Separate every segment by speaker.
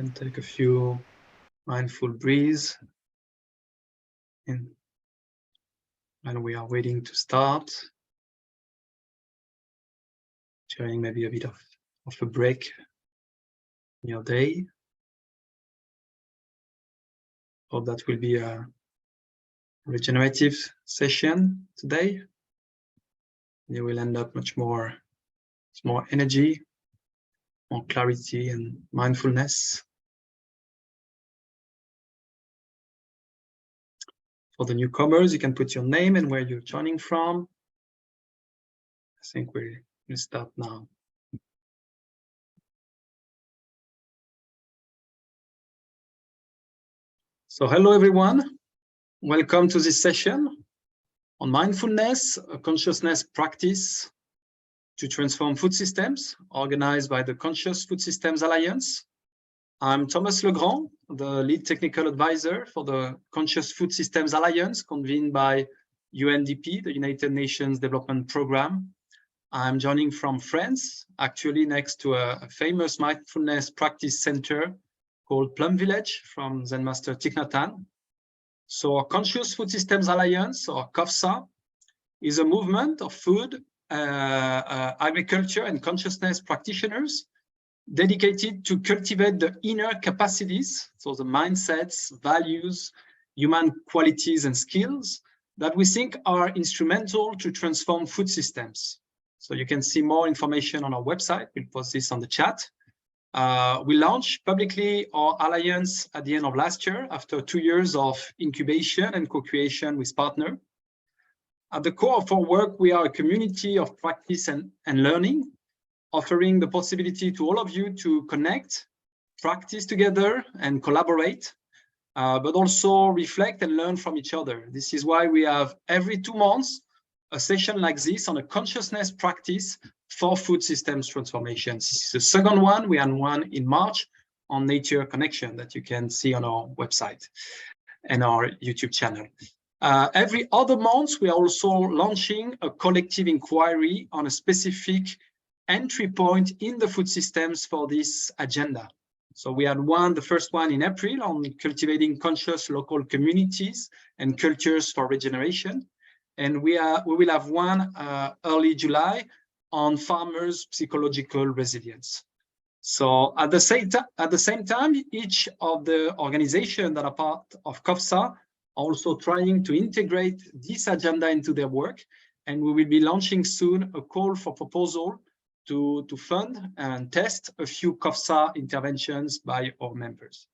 Speaker 1: And take a few mindful breaths in when we are waiting to start. Sharing maybe a bit of a break in your day. Hope that will be a regenerative session today. You will end up much more energy, more clarity and mindfulness. For the newcomers, you can put your name and where you're joining from. I think we'll start now. So hello everyone, welcome to this session on mindfulness, a consciousness practice to transform food systems, organized by the Conscious Food Systems Alliance. I'm Thomas Legrand, the lead technical advisor for the Conscious Food Systems Alliance, convened by UNDP, the United Nations Development Programme. I'm joining from France, actually next to a famous mindfulness practice center called Plum Village from Zen Master Thich Nhat Hanh. So our Conscious Food Systems Alliance, or CoFSA, is a movement of food, agriculture and consciousness practitioners dedicated to cultivate the inner capacities, so the mindsets, values, human qualities and skills that we think are instrumental to transform food systems. So you can see more information on our website. We'll post this on the chat. We launched publicly our alliance at the end of last year after 2 years of incubation and co-creation with partners. At the core of our work, we are a community of practice and learning, offering the possibility to all of you to connect, practice together and collaborate, but also reflect and learn from each other. This is why we have every 2 months a session like this on a consciousness practice for food systems transformation. This is the second one. We had one in March on nature connection that you can see on our website and our YouTube channel. Every other month, we are also launching a collective inquiry on a specific entry point in the food systems for this agenda. So we had the first one in April on cultivating conscious local communities and cultures for regeneration. And we will have one early July on farmers' psychological resilience. So at the same time, each of the organizations that are part of CoFSA are also trying to integrate this agenda into their work. And we will be launching soon a call for proposal to fund and test a few CoFSA interventions by our members.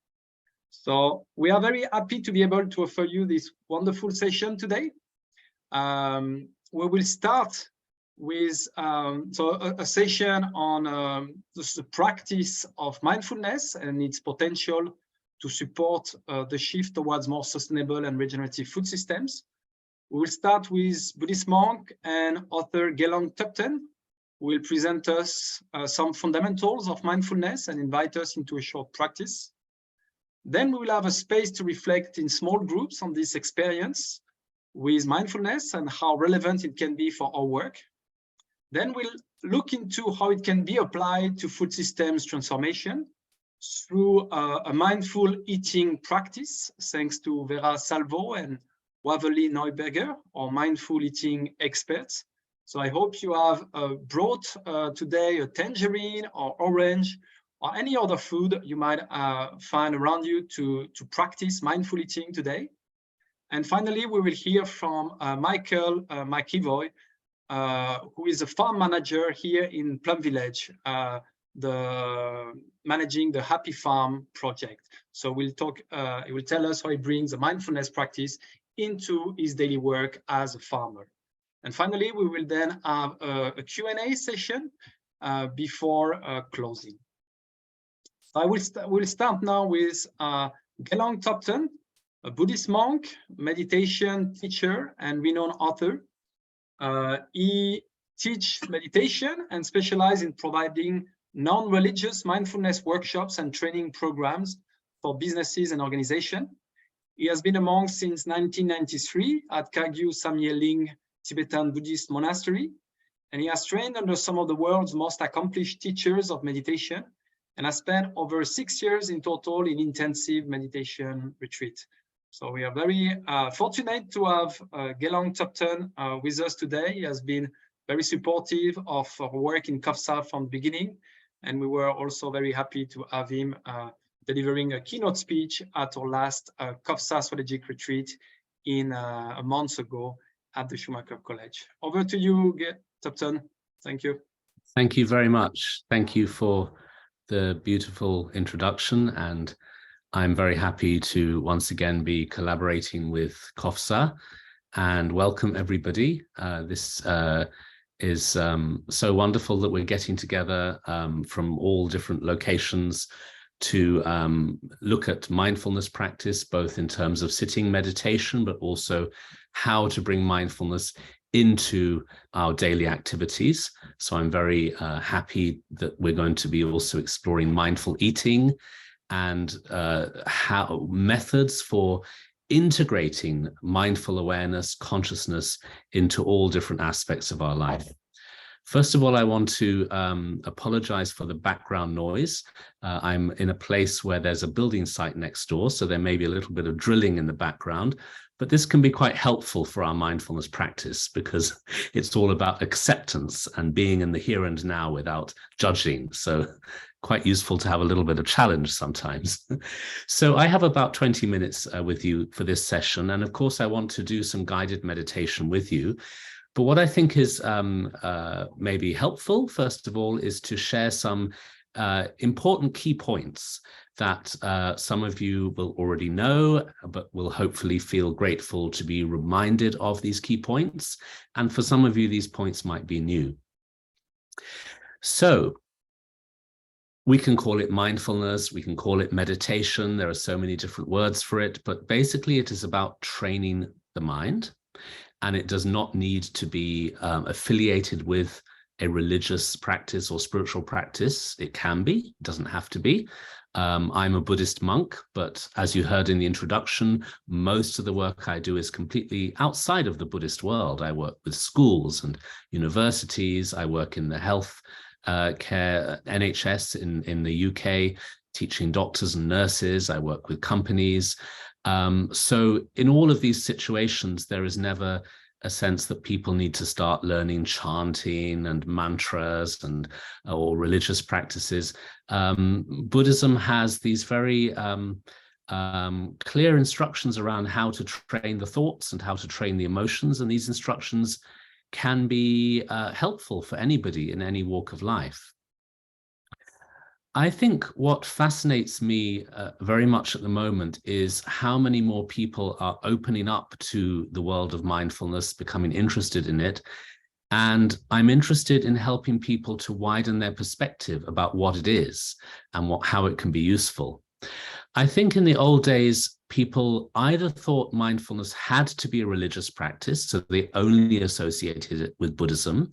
Speaker 1: So we are very happy to be able to offer you this wonderful session today. We will start with a session on the practice of mindfulness and its potential to support the shift towards more sustainable and regenerative food systems. We will start with Buddhist monk and author Gelong Thubten, who will present us some fundamentals of mindfulness and invite us into a short practice. Then we will have a space to reflect in small groups on this experience with mindfulness and how relevant it can be for our work. Then we'll look into how it can be applied to food systems transformation through a mindful eating practice, thanks to Vera Salvo and Waverly Neuberger, our mindful eating experts. So I hope you have brought today a tangerine or orange or any other food you might find around you to practice mindful eating today. And finally, we will hear from Michael McEvoy, who is a farm manager here in Plum Village, managing the Happy Farm project. So he will tell us how he brings a mindfulness practice into his daily work as a farmer. And finally, we will then have a Q&A session before closing. So I will start now with Gelong Thubten, a Buddhist monk, meditation teacher, and renowned author. He teaches meditation and specializes in providing non-religious mindfulness workshops and training programs for businesses and organizations. He has been a monk since 1993 at Kagyu Samye Ling Tibetan Buddhist Monastery, and he has trained under some of the world's most accomplished teachers of meditation and I spent over 6 years in total in intensive meditation retreat. So we are very fortunate to have Gelong Tupton with us today. He has been very supportive of our work in CoFSA from the beginning, and we were also very happy to have him delivering a keynote speech at our last CoFSA strategic retreat in a month ago at the Schumacher College. Over to you, Tupton. Thank you.
Speaker 2: Thank you very much. Thank you for the beautiful introduction, and I'm very happy to once again be collaborating with CoFSA, and welcome everybody. This is so wonderful that we're getting together from all different locations to look at mindfulness practice, both in terms of sitting meditation, but also how to bring mindfulness into our daily activities. So I'm very happy that we're going to be also exploring mindful eating and how methods for integrating mindful awareness, consciousness into all different aspects of our life. First of all, I want to apologize for the background noise. I'm in a place where there's a building site next door, so there may be a little bit of drilling in the background, but this can be quite helpful for our mindfulness practice because it's all about acceptance and being in the here and now without judging. So quite useful to have a little bit of challenge sometimes. So I have about 20 minutes with you for this session. And of course, I want to do some guided meditation with you. But what I think is maybe helpful, first of all, is to share some important key points that some of you will already know, but will hopefully feel grateful to be reminded of these key points. And for some of you, these points might be new. So we can call it mindfulness, we can call it meditation. There are so many different words for it, but basically it is about training the mind. And it does not need to be affiliated with a religious practice or spiritual practice. It can be, it doesn't have to be. I'm a Buddhist monk, but as you heard in the introduction, most of the work I do is completely outside of the Buddhist world. I work with schools and universities. I work in the health care, NHS in the UK, teaching doctors and nurses. I work with companies. So in all of these situations, there is never a sense that people need to start learning chanting and mantras and or religious practices. Buddhism has these very clear instructions around how to train the thoughts and how to train the emotions, and these instructions can be helpful for anybody in any walk of life. I think what fascinates me very much at the moment is how many more people are opening up to the world of mindfulness, becoming interested in it. And I'm interested in helping people to widen their perspective about what it is and how it can be useful. I think in the old days, people either thought mindfulness had to be a religious practice, so they only associated it with Buddhism,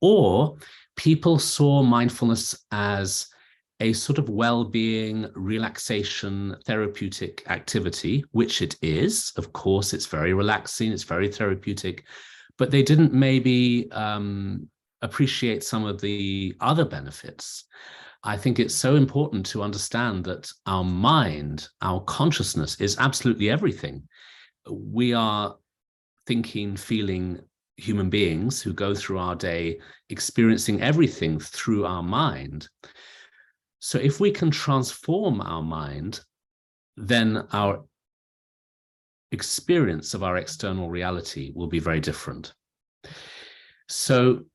Speaker 2: or people saw mindfulness as a sort of well-being, relaxation, therapeutic activity, which it is. Of course, it's very relaxing, it's very therapeutic, but they didn't maybe appreciate some of the other benefits. I think it's so important to understand that our mind, our consciousness is absolutely everything. We are thinking, feeling human beings who go through our day experiencing everything through our mind. So if we can transform our mind, then our experience of our external reality will be very different. So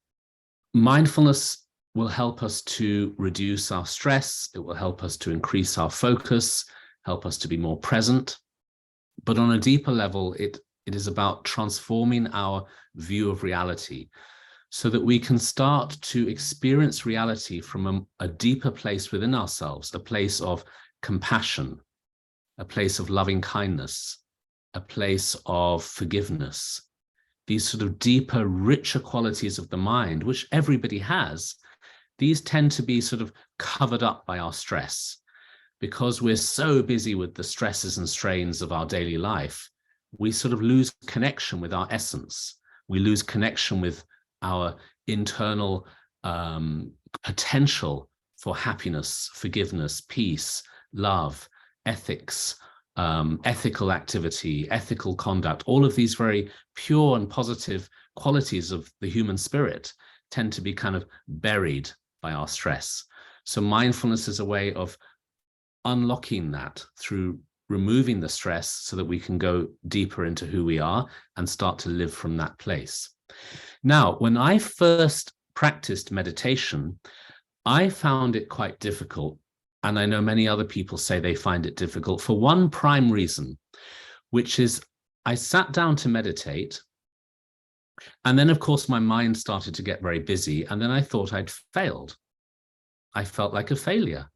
Speaker 2: mindfulness will help us to reduce our stress. It will help us to increase our focus, help us to be more present. But on a deeper level, it is about transforming our view of reality, so that we can start to experience reality from a deeper place within ourselves, a place of compassion, a place of loving kindness, a place of forgiveness. These sort of deeper, richer qualities of the mind, which everybody has, these tend to be sort of covered up by our stress. Because we're so busy with the stresses and strains of our daily life, we sort of lose connection with our essence. We lose connection with our internal potential for happiness, forgiveness, peace, love, ethics, ethical activity, ethical conduct, all of these very pure and positive qualities of the human spirit tend to be kind of buried by our stress. So mindfulness is a way of unlocking that through removing the stress so that we can go deeper into who we are and start to live from that place. Now, when I first practiced meditation, I found it quite difficult. And I know many other people say they find it difficult for one prime reason, which is I sat down to meditate. And then, of course, my mind started to get very busy. And then I thought I'd failed. I felt like a failure.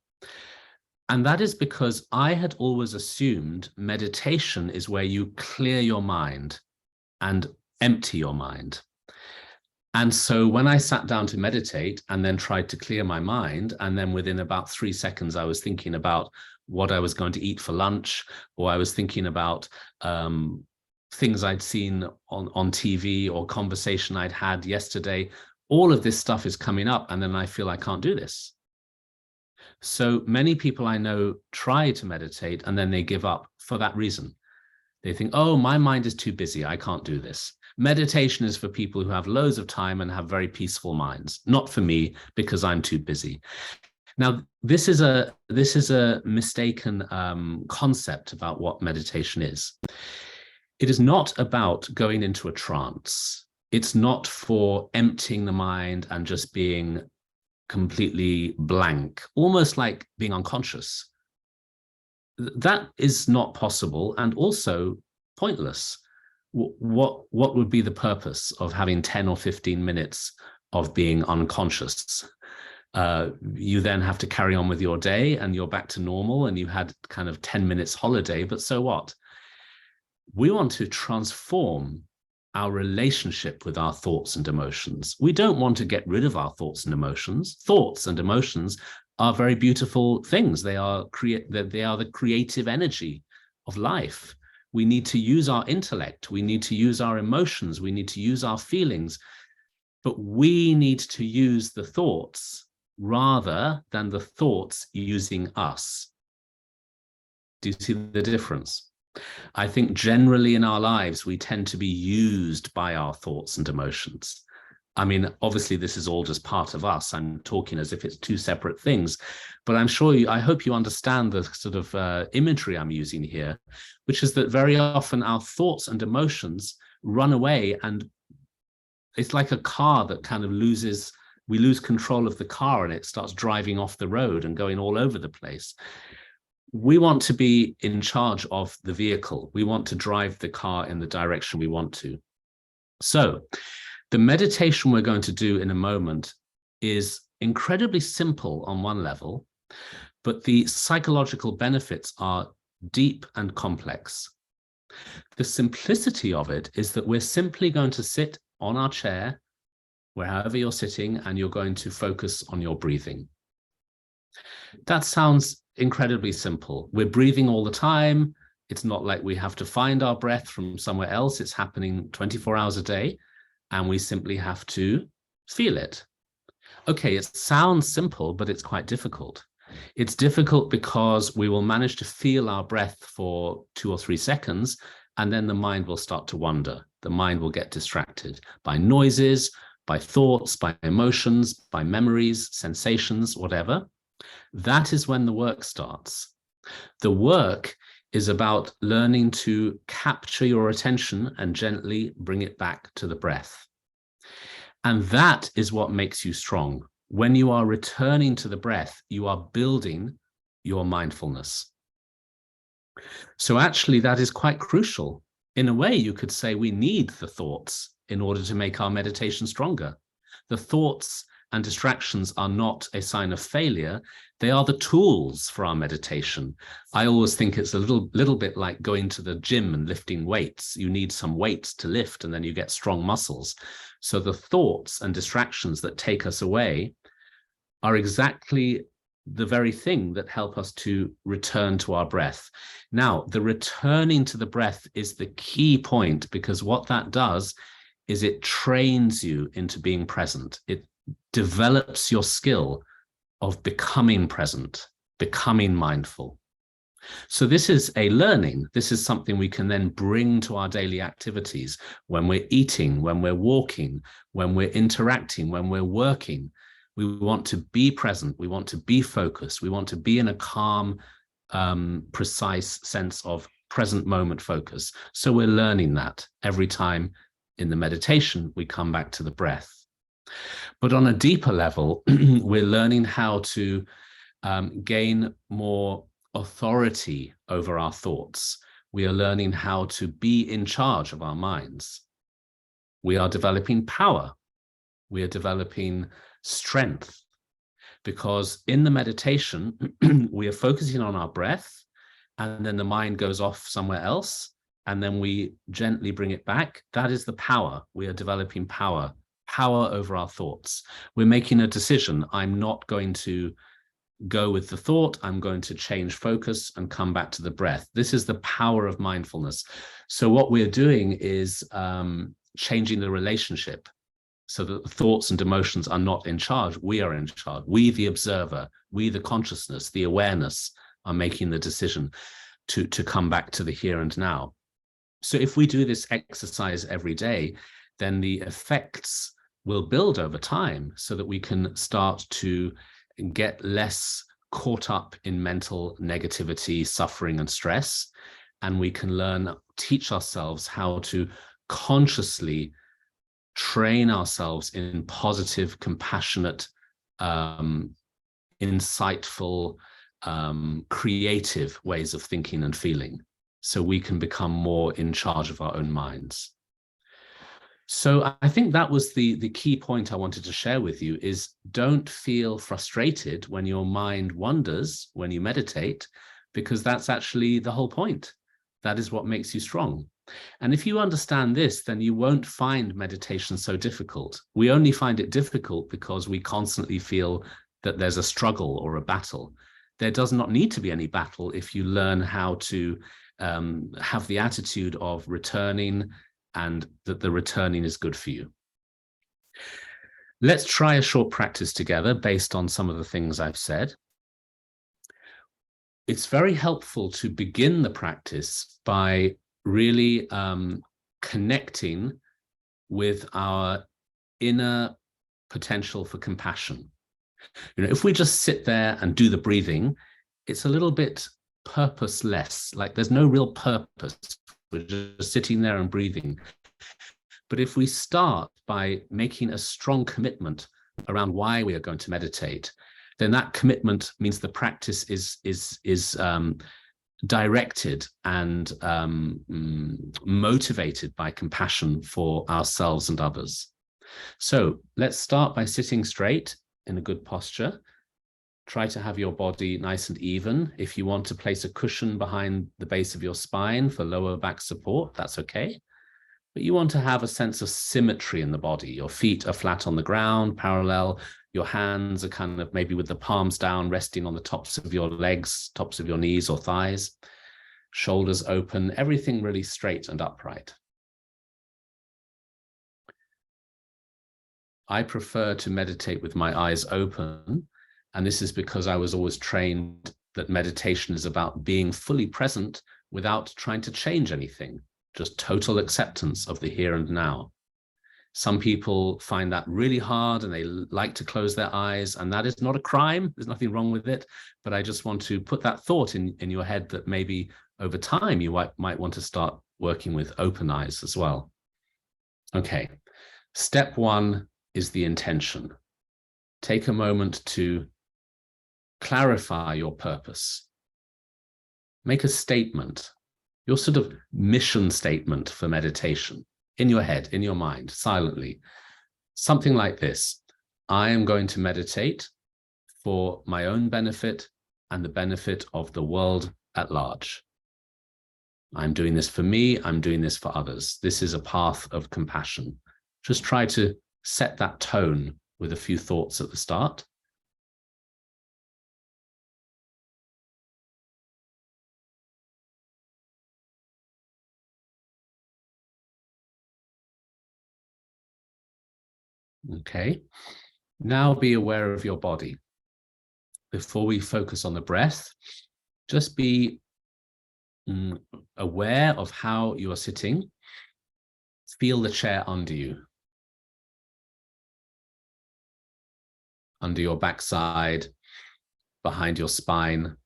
Speaker 2: And that is because I had always assumed meditation is where you clear your mind and empty your mind. And so when I sat down to meditate and then tried to clear my mind, and then within about 3 seconds, I was thinking about what I was going to eat for lunch, or I was thinking about things I'd seen on TV or conversation I'd had yesterday, all of this stuff is coming up. And then I feel I can't do this. So many people I know try to meditate and then they give up for that reason. They think, oh, my mind is too busy. I can't do this. Meditation is for people who have loads of time and have very peaceful minds. Not for me, because I'm too busy. Now, this is a mistaken concept about what meditation is. It is not about going into a trance. It's not for emptying the mind and just being completely blank, almost like being unconscious. That is not possible and also pointless. What would be the purpose of having 10 or 15 minutes of being unconscious? You then have to carry on with your day and you're back to normal and you had kind of 10 minutes holiday, but so what? We want to transform our relationship with our thoughts and emotions. We don't want to get rid of our thoughts and emotions. Thoughts and emotions are very beautiful things. They are the creative energy of life. We need to use our intellect. We need to use our emotions. We need to use our feelings. But we need to use the thoughts rather than the thoughts using us. Do you see the difference? I think generally in our lives, we tend to be used by our thoughts and emotions. I mean, obviously, this is all just part of us. I'm talking as if it's two separate things, but I hope you understand the sort of imagery I'm using here, which is that very often our thoughts and emotions run away, and it's like a car that kind of we lose control of the car and it starts driving off the road and going all over the place. We want to be in charge of the vehicle. We want to drive the car in the direction we want to. So the meditation we're going to do in a moment is incredibly simple on one level, but the psychological benefits are deep and complex. The simplicity of it is that we're simply going to sit on our chair, wherever you're sitting, and you're going to focus on your breathing. That sounds incredibly simple. We're breathing all the time. It's not like we have to find our breath from somewhere else. It's happening 24 hours a day, and we simply have to feel it. Okay, it sounds simple, but it's quite difficult. It's difficult because we will manage to feel our breath for 2 or 3 seconds, and then the mind will start to wander. The mind will get distracted by noises, by thoughts, by emotions, by memories, sensations, whatever. That is when the work starts. The work is about learning to capture your attention and gently bring it back to the breath. And that is what makes you strong. When you are returning to the breath, you are building your mindfulness. So actually, that is quite crucial. In a way, you could say we need the thoughts in order to make our meditation stronger. The thoughts and distractions are not a sign of failure. They are the tools for our meditation. I always think it's a little bit like going to the gym and lifting weights. You need some weights to lift, and then you get strong muscles. So the thoughts and distractions that take us away are exactly the very thing that help us to return to our breath. Now, the returning to the breath is the key point, because what that does is it trains you into being present. It develops your skill of becoming present, becoming mindful. So this is a learning. This is something we can then bring to our daily activities when we're eating, when we're walking, when we're interacting, when we're working. We want to be present. We want to be focused. We want to be in a calm, precise sense of present moment focus. So we're learning that every time in the meditation, we come back to the breath. But on a deeper level, we're learning how to gain more authority over our thoughts. We are learning how to be in charge of our minds. We are developing power. We are developing strength, because in the meditation, we are focusing on our breath, and then the mind goes off somewhere else, and then we gently bring it back. That is the power. We are developing power over our thoughts. We're making a decision. I'm not going to go with the thought. I'm going to change focus and come back to the breath. This is the power of mindfulness. So what we're doing is changing the relationship so that the thoughts and emotions are not in charge. We are in charge. We, the observer, we, the consciousness, the awareness, are making the decision to come back to the here and now. So if we do this exercise every day, then the effects will build over time so that we can start to get less caught up in mental negativity, suffering, and stress. And we can teach ourselves how to consciously train ourselves in positive, compassionate, insightful, creative ways of thinking and feeling, so we can become more in charge of our own minds. So I think that was the key point I wanted to share with you, is don't feel frustrated when your mind wanders when you meditate, because that's actually the whole point. That is what makes you strong. And if you understand this, then you won't find meditation so difficult. We only find it difficult because we constantly feel that there's a struggle or a battle. There does not need to be any battle if you learn how to have the attitude of returning, and that the returning is good for you. Let's try a short practice together based on some of the things I've said. It's very helpful to begin the practice by really connecting with our inner potential for compassion. If we just sit there and do the breathing, it's a little bit purposeless, like there's no real purpose. We're just sitting there and breathing. But if we start by making a strong commitment around why we are going to meditate, then that commitment means the practice is directed and motivated by compassion for ourselves and others. So let's start by sitting straight in a good posture. Try to have your body nice and even. If you want to place a cushion behind the base of your spine for lower back support, that's okay. But you want to have a sense of symmetry in the body. Your feet are flat on the ground, parallel. Your hands are kind of maybe with the palms down, resting on the tops of your legs, tops of your knees or thighs. Shoulders open, everything really straight and upright. I prefer to meditate with my eyes open. And this is because I was always trained that meditation is about being fully present without trying to change anything, just total acceptance of the here and now. Some people find that really hard and they like to close their eyes, and that is not a crime. There's nothing wrong with it. But I just want to put that thought in your head that maybe over time you might want to start working with open eyes as well. Okay, step one is the intention. Take a moment to clarify your purpose. Make a statement, your sort of mission statement for meditation, in your head, in your mind, silently. Something like this: I am going to meditate for my own benefit and the benefit of the world at large. I'm doing this for me, I'm doing this for others. This is a path of compassion. Just try to set that tone with a few thoughts at the start. Okay, now be aware of your body. before we focus on the breath, just be aware of how you are sitting. Feel the chair under you, under your backside, behind your spine.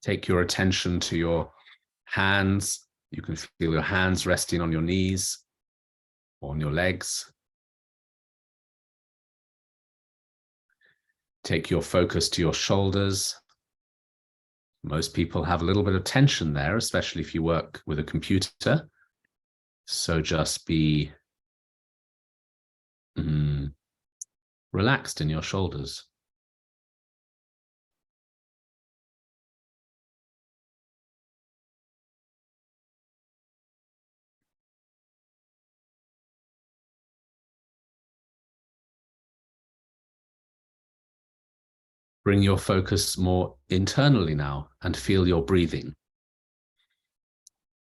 Speaker 2: Take your attention to your hands. You can feel your hands resting on your knees or on your legs. Take your focus to your shoulders. Most people have a little bit of tension there, especially if you work with a computer. So just be relaxed in your shoulders. Bring your focus more internally now and feel your breathing.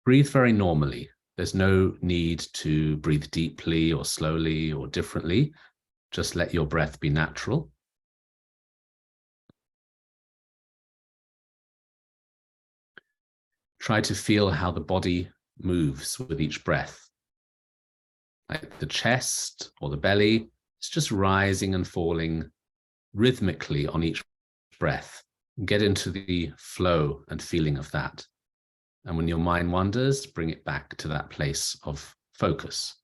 Speaker 2: Breathe very normally. There's no need to breathe deeply or slowly or differently. Just let your breath be natural. Try to feel how the body moves with each breath. Like the chest or the belly, it's just rising and falling rhythmically on each breath. Get into the flow and feeling of that. And when your mind wanders, bring it back to that place of focus.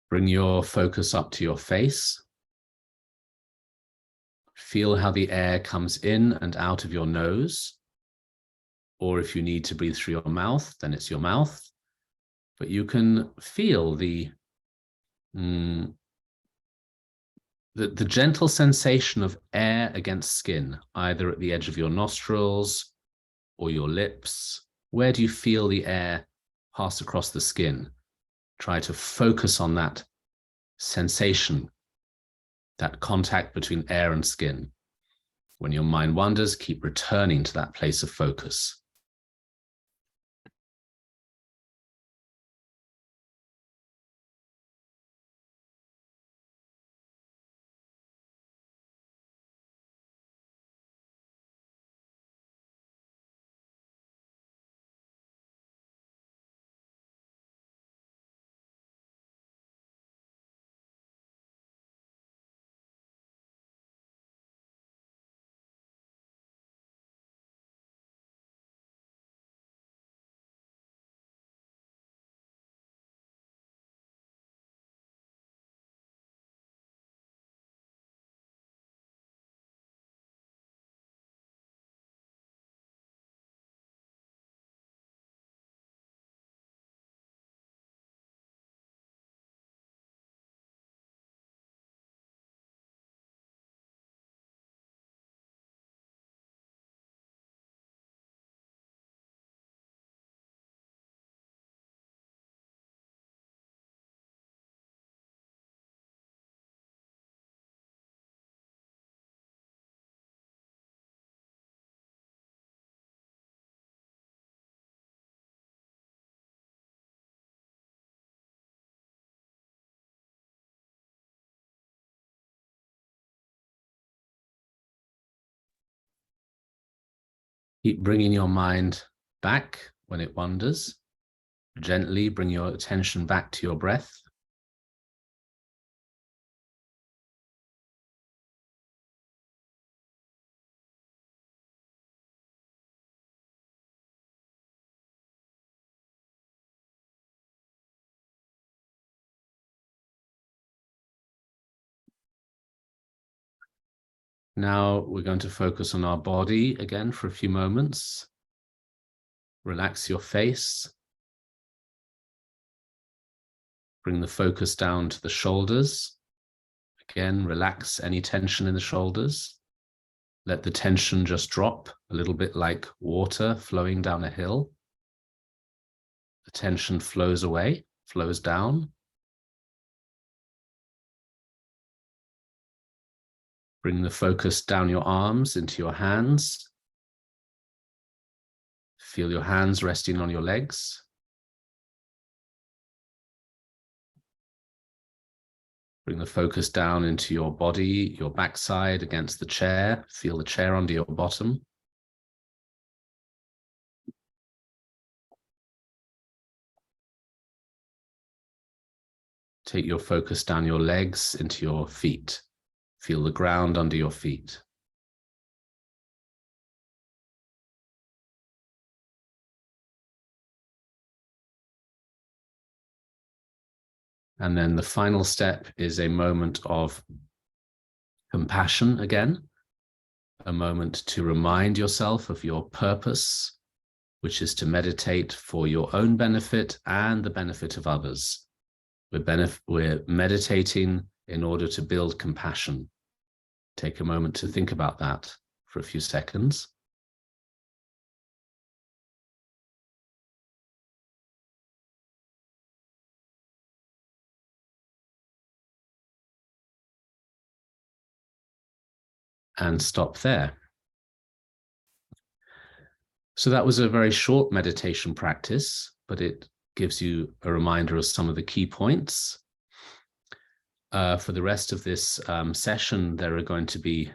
Speaker 2: Bring your focus up to your face. Feel how the air comes in and out of your nose. Or if you need to breathe through your mouth, then it's your mouth. But you can feel the gentle sensation of air against skin, either at the edge of your nostrils or your lips. Where do you feel the air pass across the skin? Try to focus on that sensation, that contact between air and skin. When your mind wanders, keep returning to that place of focus. Keep bringing your mind back when it wanders. Gently bring your attention back to your breath. Now we're going to focus on our body again for a few moments. Relax your face. Bring the focus down to the shoulders. Again, relax any tension in the shoulders. Let the tension just drop a little bit like water flowing down a hill. the tension flows away, flows down. Bring the focus down your arms into your hands. Feel your hands resting on your legs. Bring the focus down into your body, your backside against the chair. Feel the chair under your bottom. Take your focus down your legs into your feet. Feel the ground under your feet. And then the final step is a moment of compassion again, a moment to remind yourself of your purpose, which is to meditate for your own benefit and the benefit of others. We're meditating in order to build compassion. Take a moment to think about that for a few seconds. And stop there. So that was a very short meditation practice, but it gives you a reminder of some of the key points. For the rest of this session, there are going to be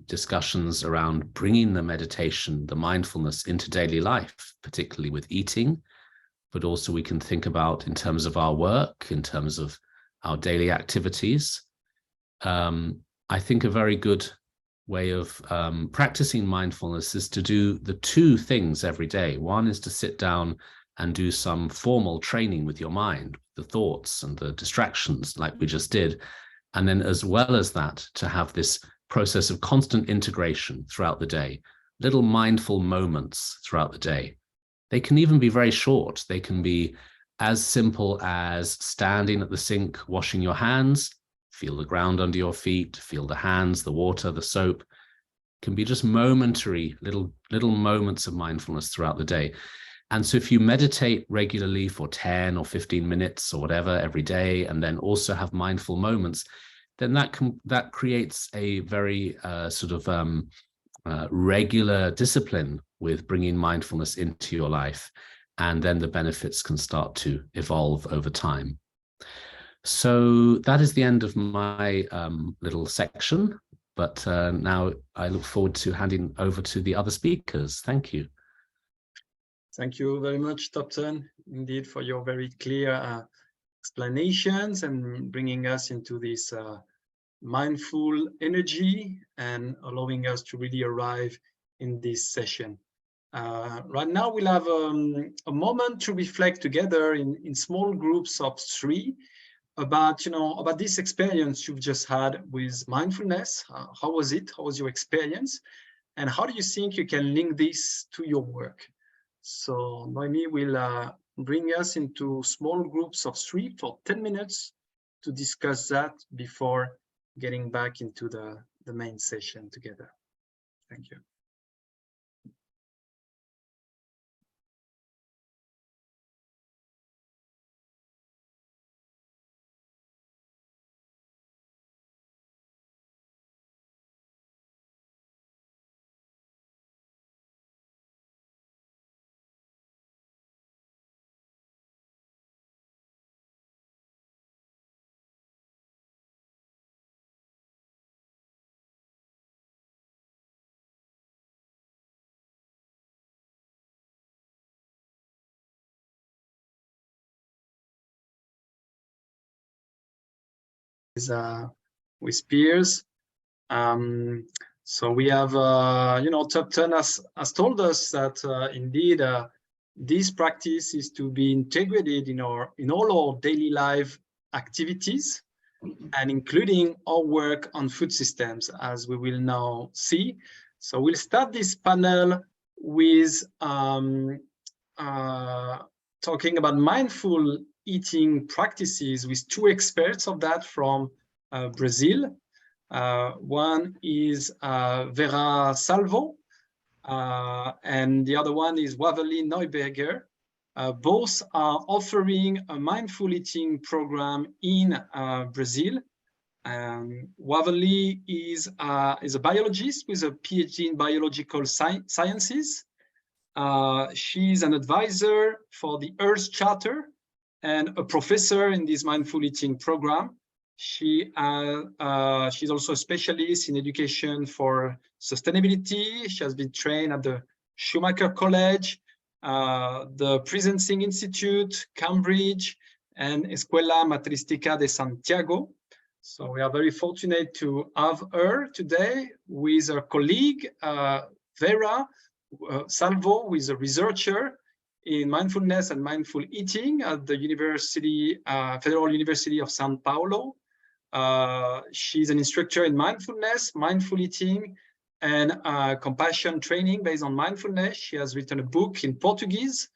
Speaker 2: discussions around bringing the meditation, the mindfulness into daily life, particularly with eating, but also we can think about in terms of our work, in terms of our daily activities. I think a very good way of practicing mindfulness is to do the two things every day. One is to sit down and do some formal training with your mind, the thoughts and the distractions like we just did. And then as well as that, to have this process of constant integration throughout the day, little mindful moments throughout the day. They can even be very short. They can be as simple as standing at the sink, washing your hands, feel the ground under your feet, feel the hands, the water, the soap. It can be just momentary little moments of mindfulness throughout the day. And so if you meditate regularly for 10 or 15 minutes or whatever every day, and then also have mindful moments, then that creates a very regular discipline with bringing mindfulness into your life. And then the benefits can start to evolve over time. So that is the end of my little section, but now I look forward to handing over to the other speakers. Thank you.
Speaker 1: Thank you very much, Topton, indeed, for your very clear explanations and bringing us into this mindful energy and allowing us to really arrive in this session. Right now, we'll have a moment to reflect together in small groups of 3 about this experience you've just had with mindfulness. How was it? How was your experience? And how do you think you can link this to your work? So Noemi will bring us into small groups of 3 for 10 minutes to discuss that before getting back into the main session together. Thank you. With peers. So we have, Topton has told us that indeed this practice is to be integrated in all our daily life activities, and including our work on food systems, as we will now see. So we'll start this panel with talking about mindful eating practices with 2 experts of that from Brazil. One is Vera Salvo, and the other one is Waverly Neuberger. Both are offering a mindful eating program in Brazil. Waverly is a biologist with a PhD in biological sciences. She's an advisor for the Earth Charter and a professor in this mindful eating program. She's also a specialist in education for sustainability. She has been trained at the Schumacher College, the Presencing Institute, Cambridge, and Escuela Matrística de Santiago. So we are very fortunate to have her today with her colleague, Vera Salvo, who is a researcher in mindfulness and mindful eating at the Federal University of São Paulo. She's an instructor in mindfulness, mindful eating, and compassion training based on mindfulness. She has written a book in Portuguese,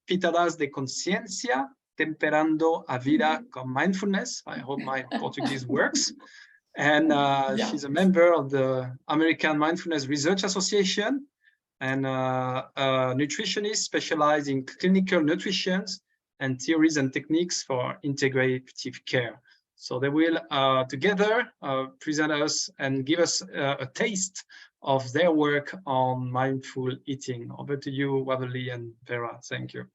Speaker 1: Pitadas de Consciência, Temperando a Vida com Mindfulness. I hope my Portuguese works. And she's a member of the American Mindfulness Research Association and a nutritionist specialized in clinical nutrition and theories and techniques for integrative care. So they will together present us and give us a taste of their work on mindful eating. Over to you, Waverly and Vera. Thank you.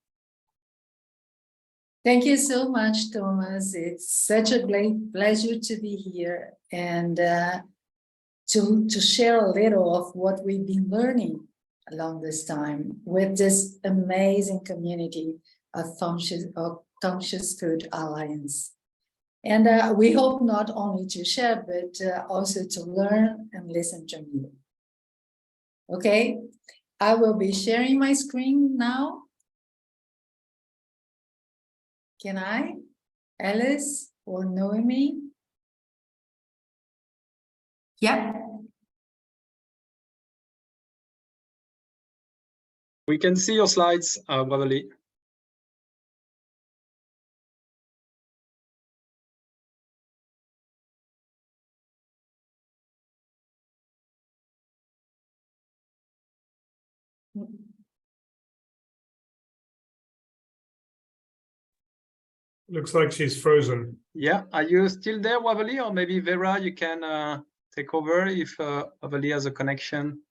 Speaker 3: Thank you so much, Thomas. It's such a great pleasure to be here and to share a little of what we've been learning along this time with this amazing community of Conscious Food Alliance. And we hope not only to share, but also to learn and listen from you. Okay, I will be sharing my screen now. Can I? Alice or Noemi?
Speaker 4: Yeah.
Speaker 1: We can see your slides, Waverly.
Speaker 5: Looks like she's frozen.
Speaker 1: Yeah, are you still there, Waverly? Or maybe Vera, you can take over if Waverly has a connection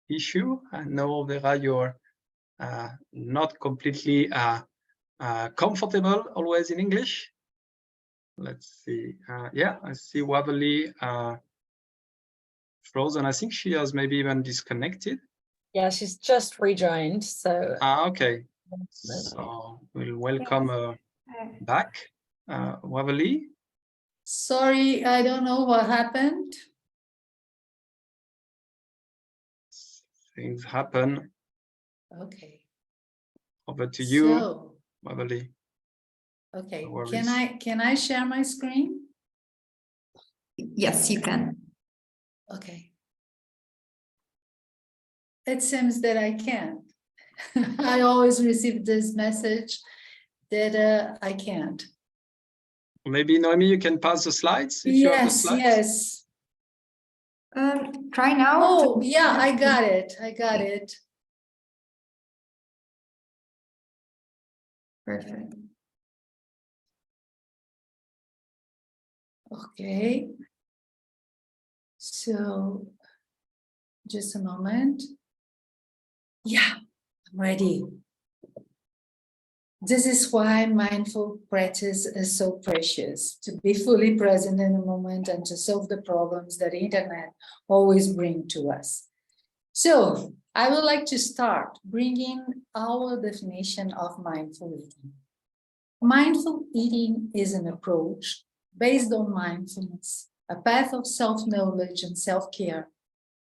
Speaker 1: issue. I know, Vera, you're not completely comfortable always in English. Let's see. Yeah, I see Waverly frozen. I think she has maybe even disconnected.
Speaker 4: Yeah, she's just rejoined. So
Speaker 1: okay. So we'll welcome her back. Waverly.
Speaker 3: Sorry, I don't know what happened.
Speaker 1: Things happen.
Speaker 3: Okay.
Speaker 1: Over to you,
Speaker 3: So,
Speaker 1: Waverly.
Speaker 3: okay,
Speaker 1: No worries.
Speaker 3: can I share my screen?
Speaker 4: yes, you can.
Speaker 3: Okay. It seems that I can't. I always receive this message that I can't.
Speaker 1: Maybe Noemi, you can pass the slides. If you have the slides.
Speaker 3: Yes.
Speaker 4: Try now.
Speaker 3: Oh, yeah, I got it. I got it.
Speaker 4: Perfect.
Speaker 3: Okay. So, just a moment. Yeah, I'm ready. This is why mindful practice is so precious, to be fully present in the moment and to solve the problems that the internet always brings to us. So I would like to start bringing our definition of mindful eating. Mindful eating is an approach based on mindfulness, a path of self-knowledge and self-care,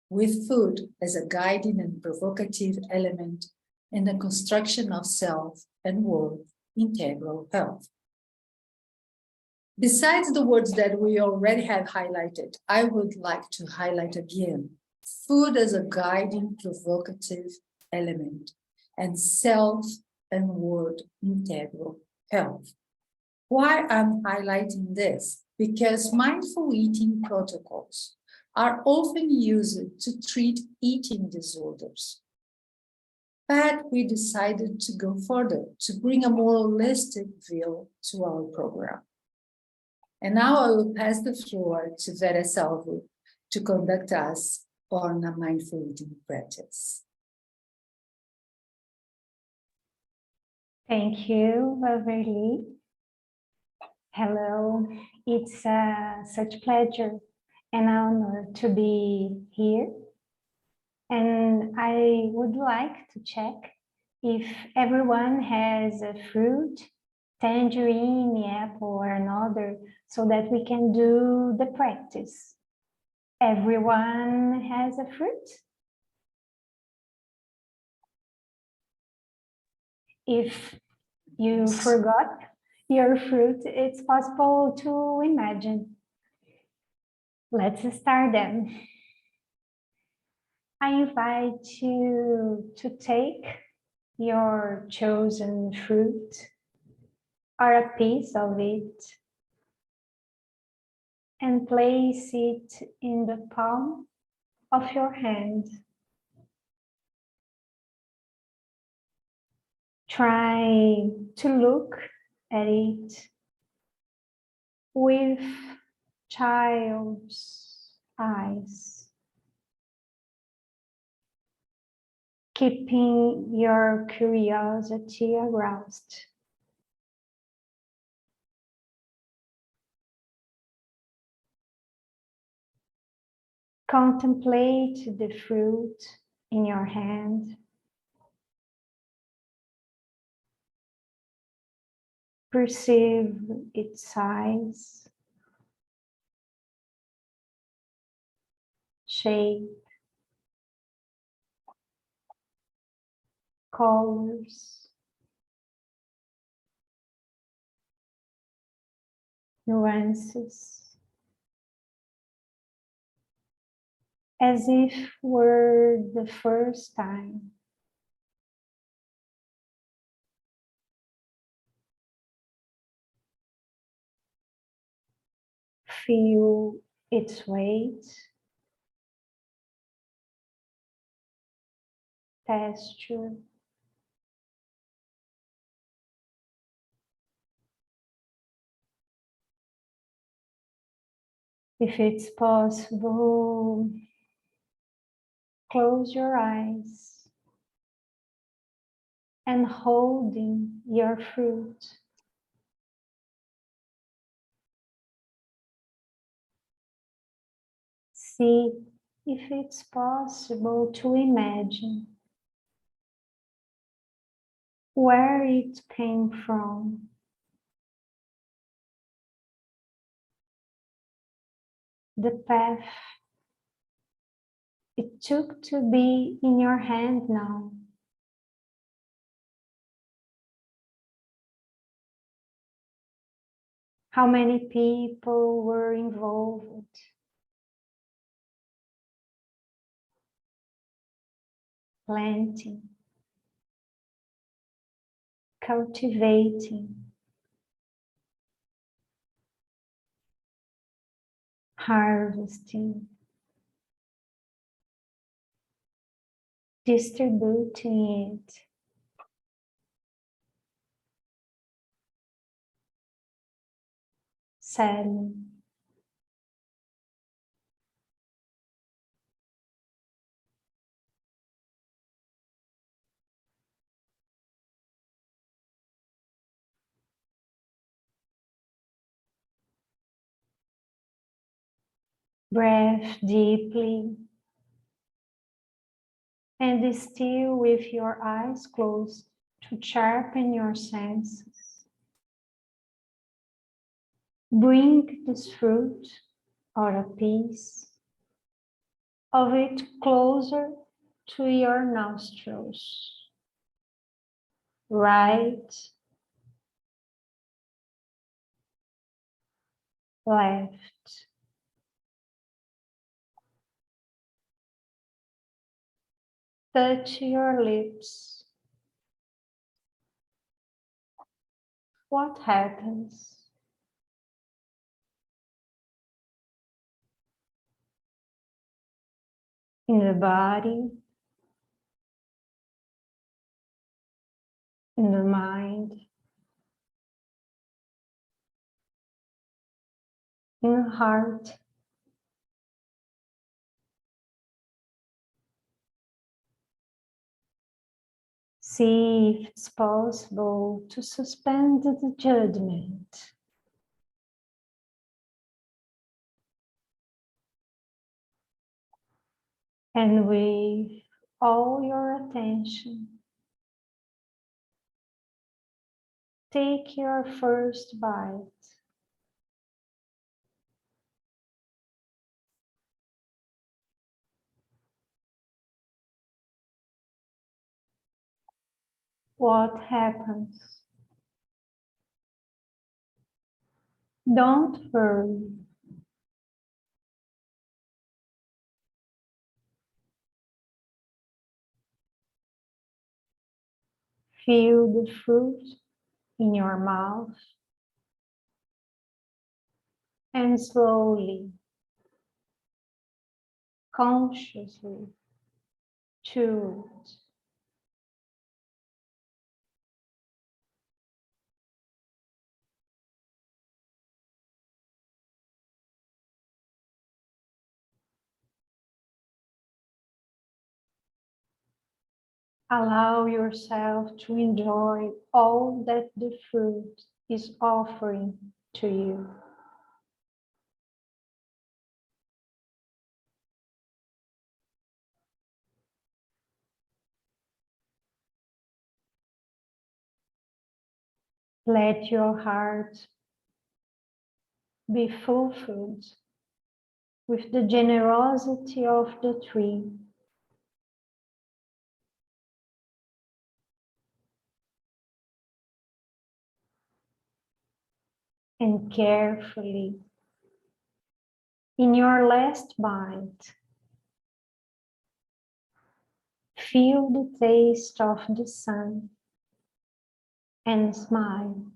Speaker 3: with food as a guiding and provocative element in the construction of self and world integral health. Besides the words that we already have highlighted, I would like to highlight again food as a guiding provocative element and self and world integral health. Why I'm highlighting this? Because mindful eating protocols are often used to treat eating disorders. But we decided to go further, to bring a more holistic view to our program. And now I will pass the floor to Vera Salvo to conduct us on a mindful eating practice.
Speaker 5: Thank you, Beverly. Hello, it's such a pleasure and honor to be here. And I would like to check if everyone has a fruit, tangerine, apple, or another, so that we can do the practice. Everyone has a fruit? If you forgot your fruit, it's possible to imagine. Let's start then. I invite you to take your chosen fruit or a piece of it and place it in the palm of your hand. Try to look at it with child's eyes. Keeping your curiosity aroused. Contemplate the fruit in your hand. Perceive its size, shape, colors, nuances, as if were the first time. Feel its weight, texture, if it's possible, close your eyes and holding your fruit. See if it's possible to imagine where it came from. The path it took to be in your hand now. How many people were involved? Planting, cultivating, harvesting, distributing it, selling. Breathe deeply and still with your eyes closed to sharpen your senses. Bring this fruit or a piece of it closer to your nostrils. Right, left. Touch your lips. What happens? In the body, in the mind, in the heart. See if it's possible to suspend the judgment. And with all your attention, take your first bite. What happens? Don't worry. Feel the fruit in your mouth and slowly, consciously chew it. Allow yourself to enjoy all that the fruit is offering to you. Let your heart be fulfilled with the generosity of the tree. And carefully, in your last bite, feel the taste of the sun and smile.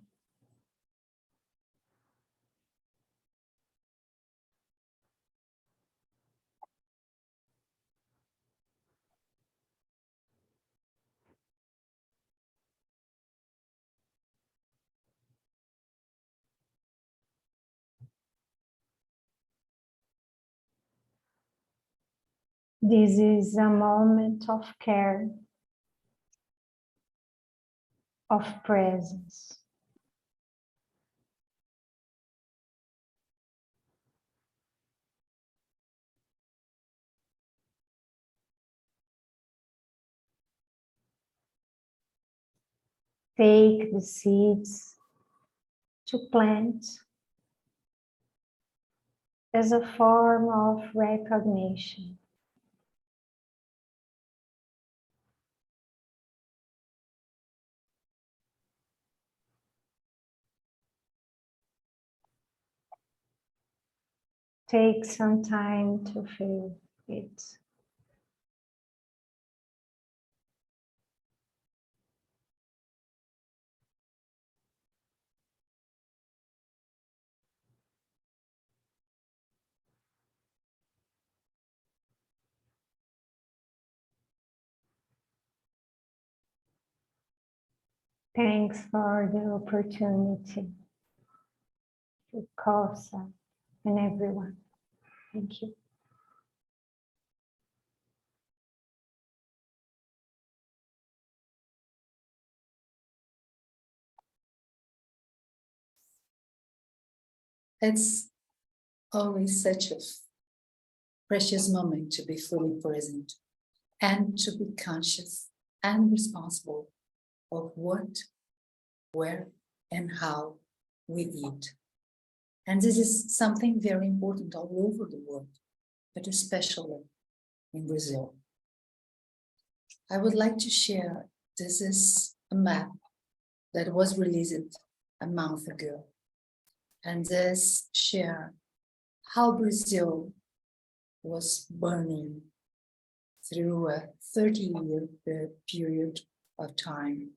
Speaker 5: This is a moment of care, of presence. Take the seeds to plant as a form of recognition. Take some time to feel it. Thanks for the opportunity to CoFSA and everyone. Thank you.
Speaker 3: It's always such a precious moment to be fully present and to be conscious and responsible of what, where, and how we eat. And this is something very important all over the world, but especially in Brazil. I would like to share, this is a map that was released a month ago. And this share how Brazil was burning through a 30-year period of time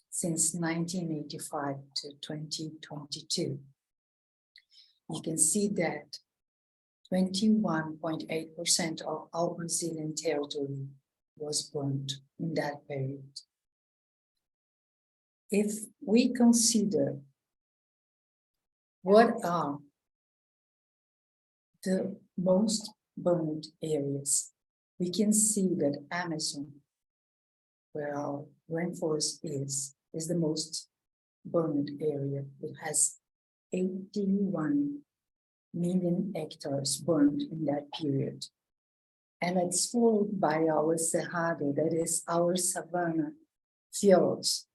Speaker 3: since 1985 to 2022. You can see that 21.8% of our Brazilian territory was burned in that period. if we consider what are the most burned areas, we can see that Amazon, where our rainforest is the most burned area. It has 81 million hectares burned in that period. And it's followed by our Cerrado, that is our savanna fjords,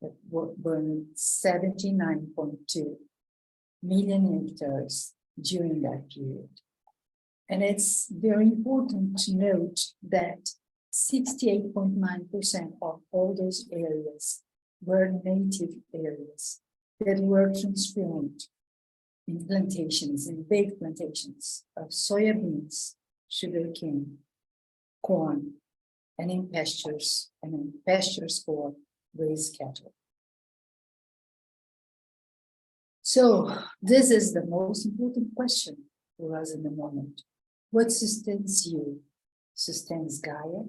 Speaker 3: that burned 79.2 million hectares during that period. And it's very important to note that 68.9% of all those areas were native areas that were transformed in plantations, in big plantations of soybeans, sugarcane, corn, and in pastures for raised cattle. So this is the most important question for us in the moment. What sustains you? Sustains Gaia?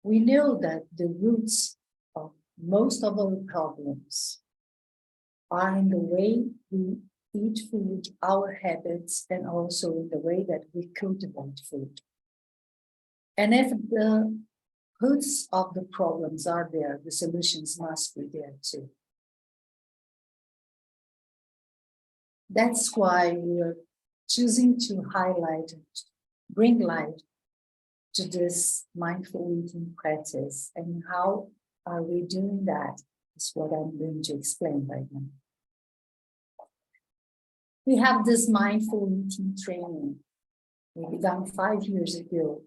Speaker 3: We know that the roots of most of our problems are in the way we eat food, our habits, and also in the way that we cultivate food. And if the roots of the problems are there, the solutions must be there too. That's why we're choosing to highlight and bring light to this mindful eating practice. And how are we doing that is what I'm going to explain right now. We have this mindful eating training. We began 5 years ago,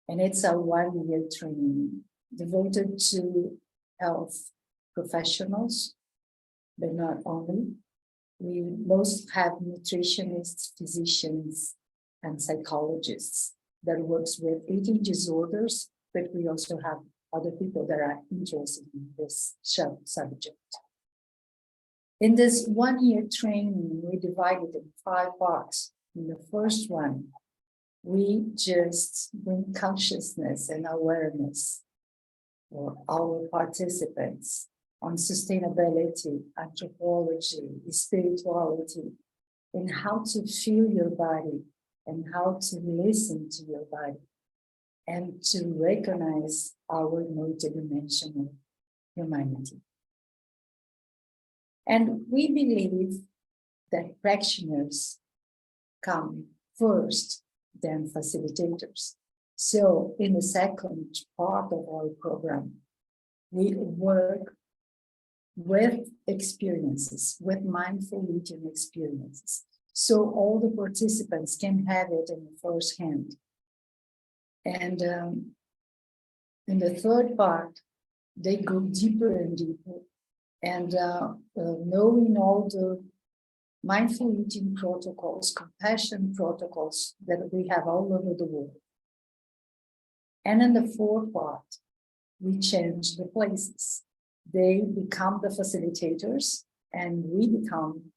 Speaker 3: and it's a 1-year training devoted to health professionals, but not only. We most have nutritionists, physicians, and psychologists that works with eating disorders, but we also have other people that are interested in this subject. In this 1-year training, we divided in 5 parts. In the first one, we just bring consciousness and awareness for our participants on sustainability, anthropology, spirituality, and how to feel your body and how to listen to your body and to recognize our multidimensional humanity. And we believe that practitioners come first, then facilitators. So in the second part of our program, we work with experiences, with mindful eating experiences. So all the participants can have it in the first hand. And in the third part, they go deeper and deeper. And knowing all the mindful eating protocols, compassion protocols that we have all over the world. And in the fourth part, we change the places. They become the facilitators and we become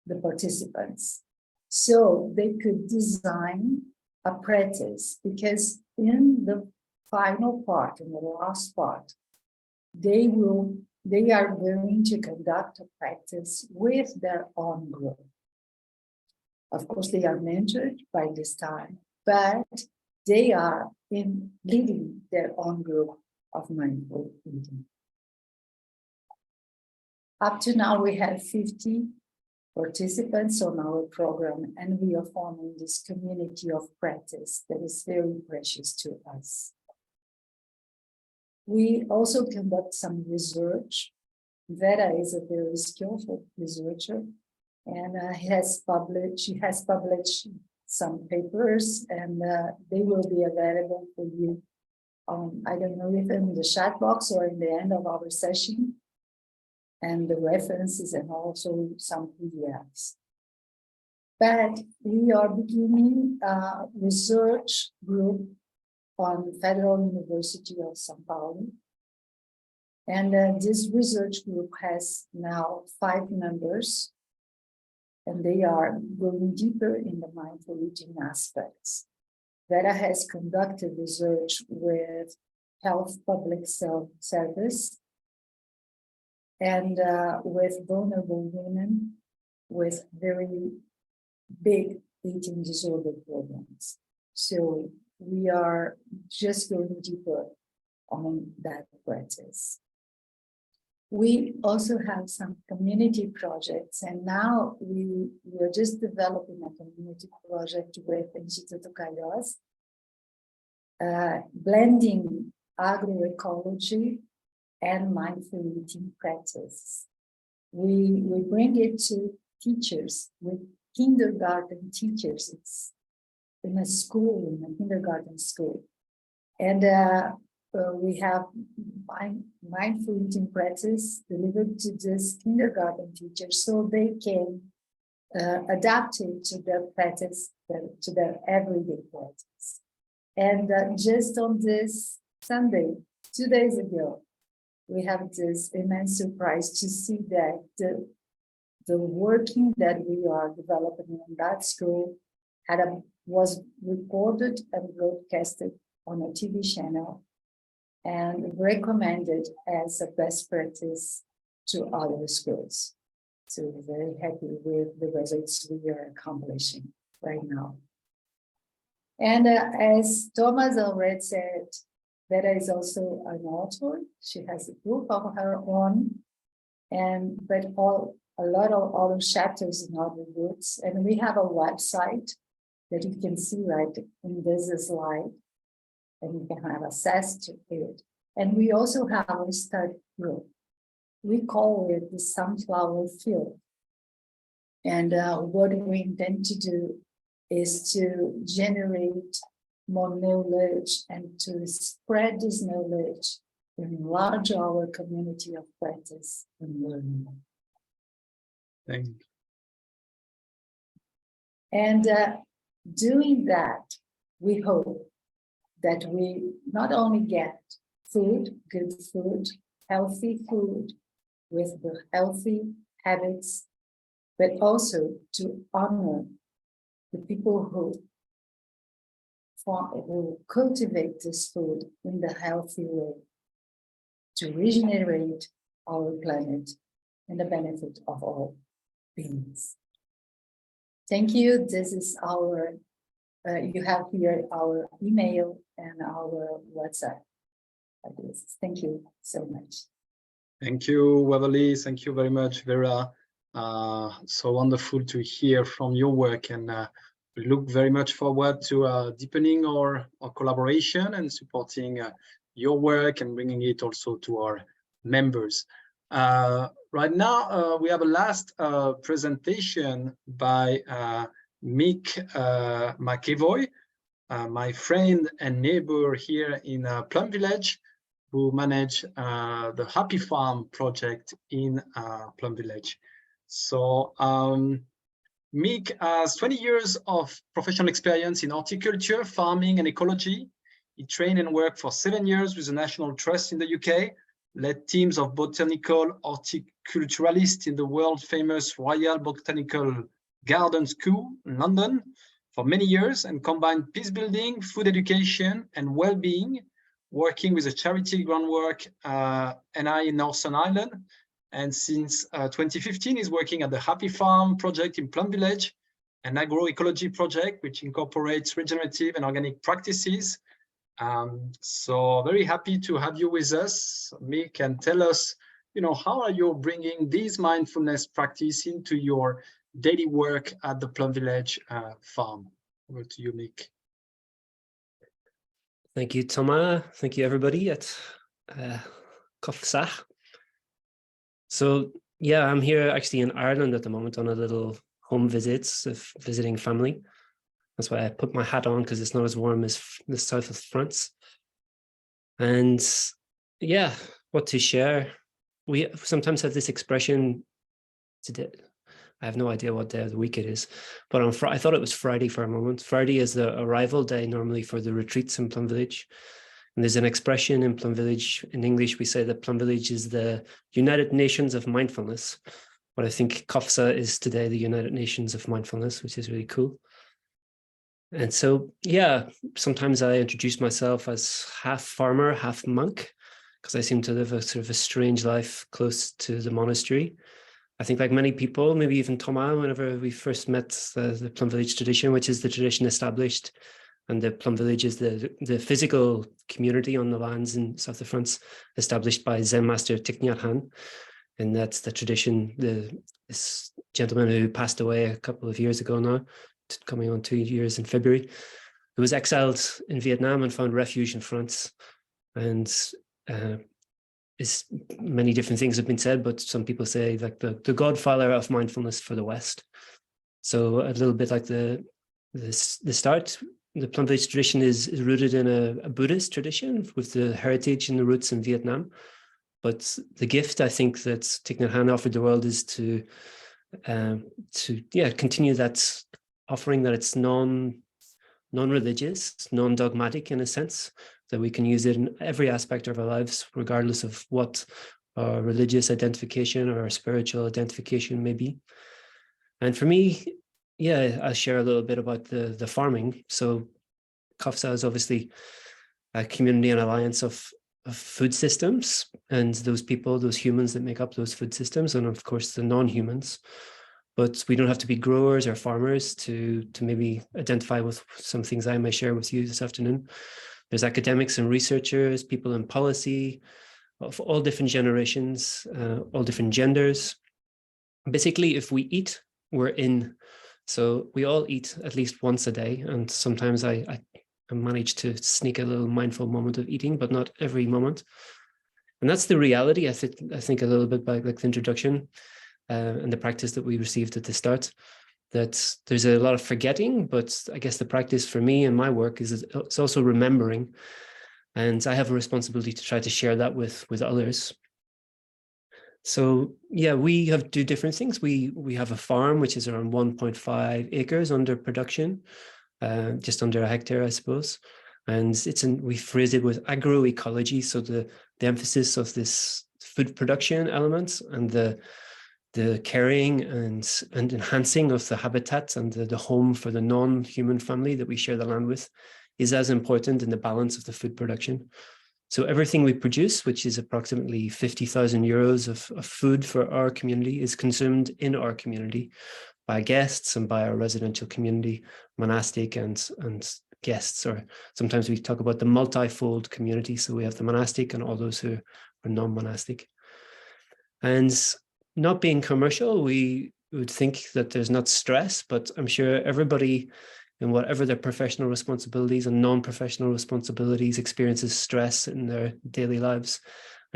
Speaker 3: the participants. So they could design a practice, because in the final part, in the last part, they are going to conduct a practice with their own group. Of course, they are mentored by this time, but they are leading their own group of mindful eating. Up to now, we have 50 participants on our program, and we are forming this community of practice that is very precious to us. We also conduct some research. Vera is a very skillful researcher, and she has published some papers, and they will be available for you. I don't know if in the chat box or in the end of our session, and the references and also some PDFs. But we are beginning a research group on Federal University of São Paulo. And this research group has now 5 members, and they are going deeper in the mindful eating aspects. Vera has conducted research with health public service, and with vulnerable women with very big eating disorder problems. So we are just going deeper on that practice. We also have some community projects, and now we are just developing a community project with Instituto Calhós, blending agroecology and mindful eating practice. We bring it to teachers, with kindergarten teachers. It's in a school, in a kindergarten school. And we have mindful eating practice delivered to this kindergarten teachers so they can adapt it to their practice, to their everyday practice. And just on this Sunday, 2 days ago, we have this immense surprise to see that the working that we are developing in that school was recorded and broadcasted on a TV channel and recommended as a best practice to other schools. So we're very happy with the results we are accomplishing right now. And as Thomas already said, Vera is also an author. She has a book of her own, but a lot of other chapters in other books. And we have a website that you can see right in this slide, and you can have access to it. And we also have a study group. We call it the Sunflower Field. And what we intend to do is to generate more knowledge and to spread this knowledge, enlarge our community of practice and learning.
Speaker 1: Thank you.
Speaker 3: And doing that, we hope that we not only get food, good food, healthy food with the healthy habits, but also to honor the people who cultivate this food in the healthy way, to regenerate our planet and the benefit of all beings. Thank you. This is our, you have here our email and our WhatsApp. Thank you so much.
Speaker 1: Thank you, Waverly. Thank you very much, Vera. So wonderful to hear from your work, and we look very much forward to deepening our collaboration and supporting your work and bringing it also to our members. Right now, we have a last presentation by Mick McEvoy, my friend and neighbor here in Plum Village, who manage the Happy Farm project in Plum Village. So Mick has 20 years of professional experience in horticulture, farming, and ecology. He trained and worked for 7 years with the National Trust in the UK, led teams of botanical horticulturalists in the world-famous Royal Botanical Garden School in London for many years, and combined peace building, food education, and well-being, working with a charity groundwork NI in Northern Ireland. And since 2015, he's working at the Happy Farm project in Plum Village, an agroecology project which incorporates regenerative and organic practices. So very happy to have you with us, Mick, and tell us, how are you bringing these mindfulness practice into your daily work at the Plum Village farm? Over to you, Mick.
Speaker 6: Thank you, Thomas. Thank you, everybody at CoFSA. So, yeah, I'm here actually in Ireland at the moment on a little home visits of visiting family. That's why I put my hat on, because it's not as warm as the south of France. And yeah, what to share. We sometimes have this expression today. I have no idea what day of the week it is, but on Friday, I thought it was Friday for a moment. Friday is the arrival day normally for the retreats in Plum Village. And there's an expression in Plum Village, in English, we say that Plum Village is the United Nations of Mindfulness. But I think CoFSA is today the United Nations of Mindfulness, which is really cool. And so, yeah, sometimes I introduce myself as half farmer, half monk, because I seem to live a sort of a strange life close to the monastery. I think like many people, maybe even Thomas, whenever we first met the Plum Village tradition, which is the tradition established, and the Plum Village is the physical community on the lands in South of France established by Zen master Thich Nhat Hanh. And that's the tradition, this gentleman who passed away a couple of years ago now, coming on 2 years in February, who was exiled in Vietnam and found refuge in France. And many different things have been said, but some people say like the godfather of mindfulness for the West. So a little bit like the start, the Plum Village tradition is rooted in a Buddhist tradition with the heritage and the roots in Vietnam. But the gift I think that Thich Nhat Hanh offered the world is to continue that offering, that it's non-religious, non-dogmatic in a sense, that we can use it in every aspect of our lives, regardless of what our religious identification or our spiritual identification may be. And for me, yeah, I'll share a little bit about the farming. So CoFSA is obviously a community and alliance of food systems, and those people, those humans that make up those food systems, and of course the non-humans. But we don't have to be growers or farmers to maybe identify with some things I may share with you this afternoon. There's academics and researchers, people in policy of all different generations, all different genders. Basically, if we eat, we're in. So we all eat at least once a day. And sometimes I manage to sneak a little mindful moment of eating, but not every moment. And that's the reality, I think a little bit by like the introduction and the practice that we received at the start, that there's a lot of forgetting, but I guess the practice for me and my work is it's also remembering. And I have a responsibility to try to share that with others. So yeah, we do different things. We have a farm, which is around 1.5 acres under production, just under a hectare, I suppose. And we phrase it with agroecology. So the emphasis of this food production element and the caring and enhancing of the habitat and the home for the non-human family that we share the land with is as important in the balance of the food production. So everything we produce, which is approximately 50,000 euros of food for our community, is consumed in our community by guests and by our residential community, monastic and guests, or sometimes we talk about the multifold community. So we have the monastic and all those who are non-monastic. And not being commercial, we would think that there's not stress, but I'm sure everybody in whatever their professional responsibilities and non-professional responsibilities experiences stress in their daily lives,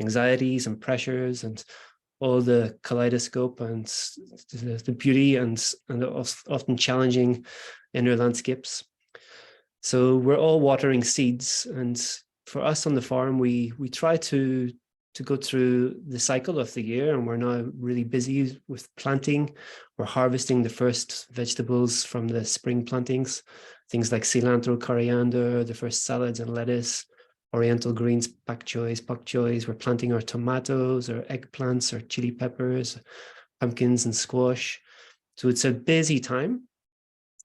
Speaker 6: anxieties and pressures and all the kaleidoscope and the beauty and often challenging inner landscapes. So we're all watering seeds. And for us on the farm, we try to go through the cycle of the year, and we're now really busy with planting. We're harvesting the first vegetables from the spring plantings, things like cilantro, coriander, the first salads and lettuce, oriental greens, pak choys. We're planting our tomatoes, our eggplants, our chili peppers, pumpkins and squash. So it's a busy time.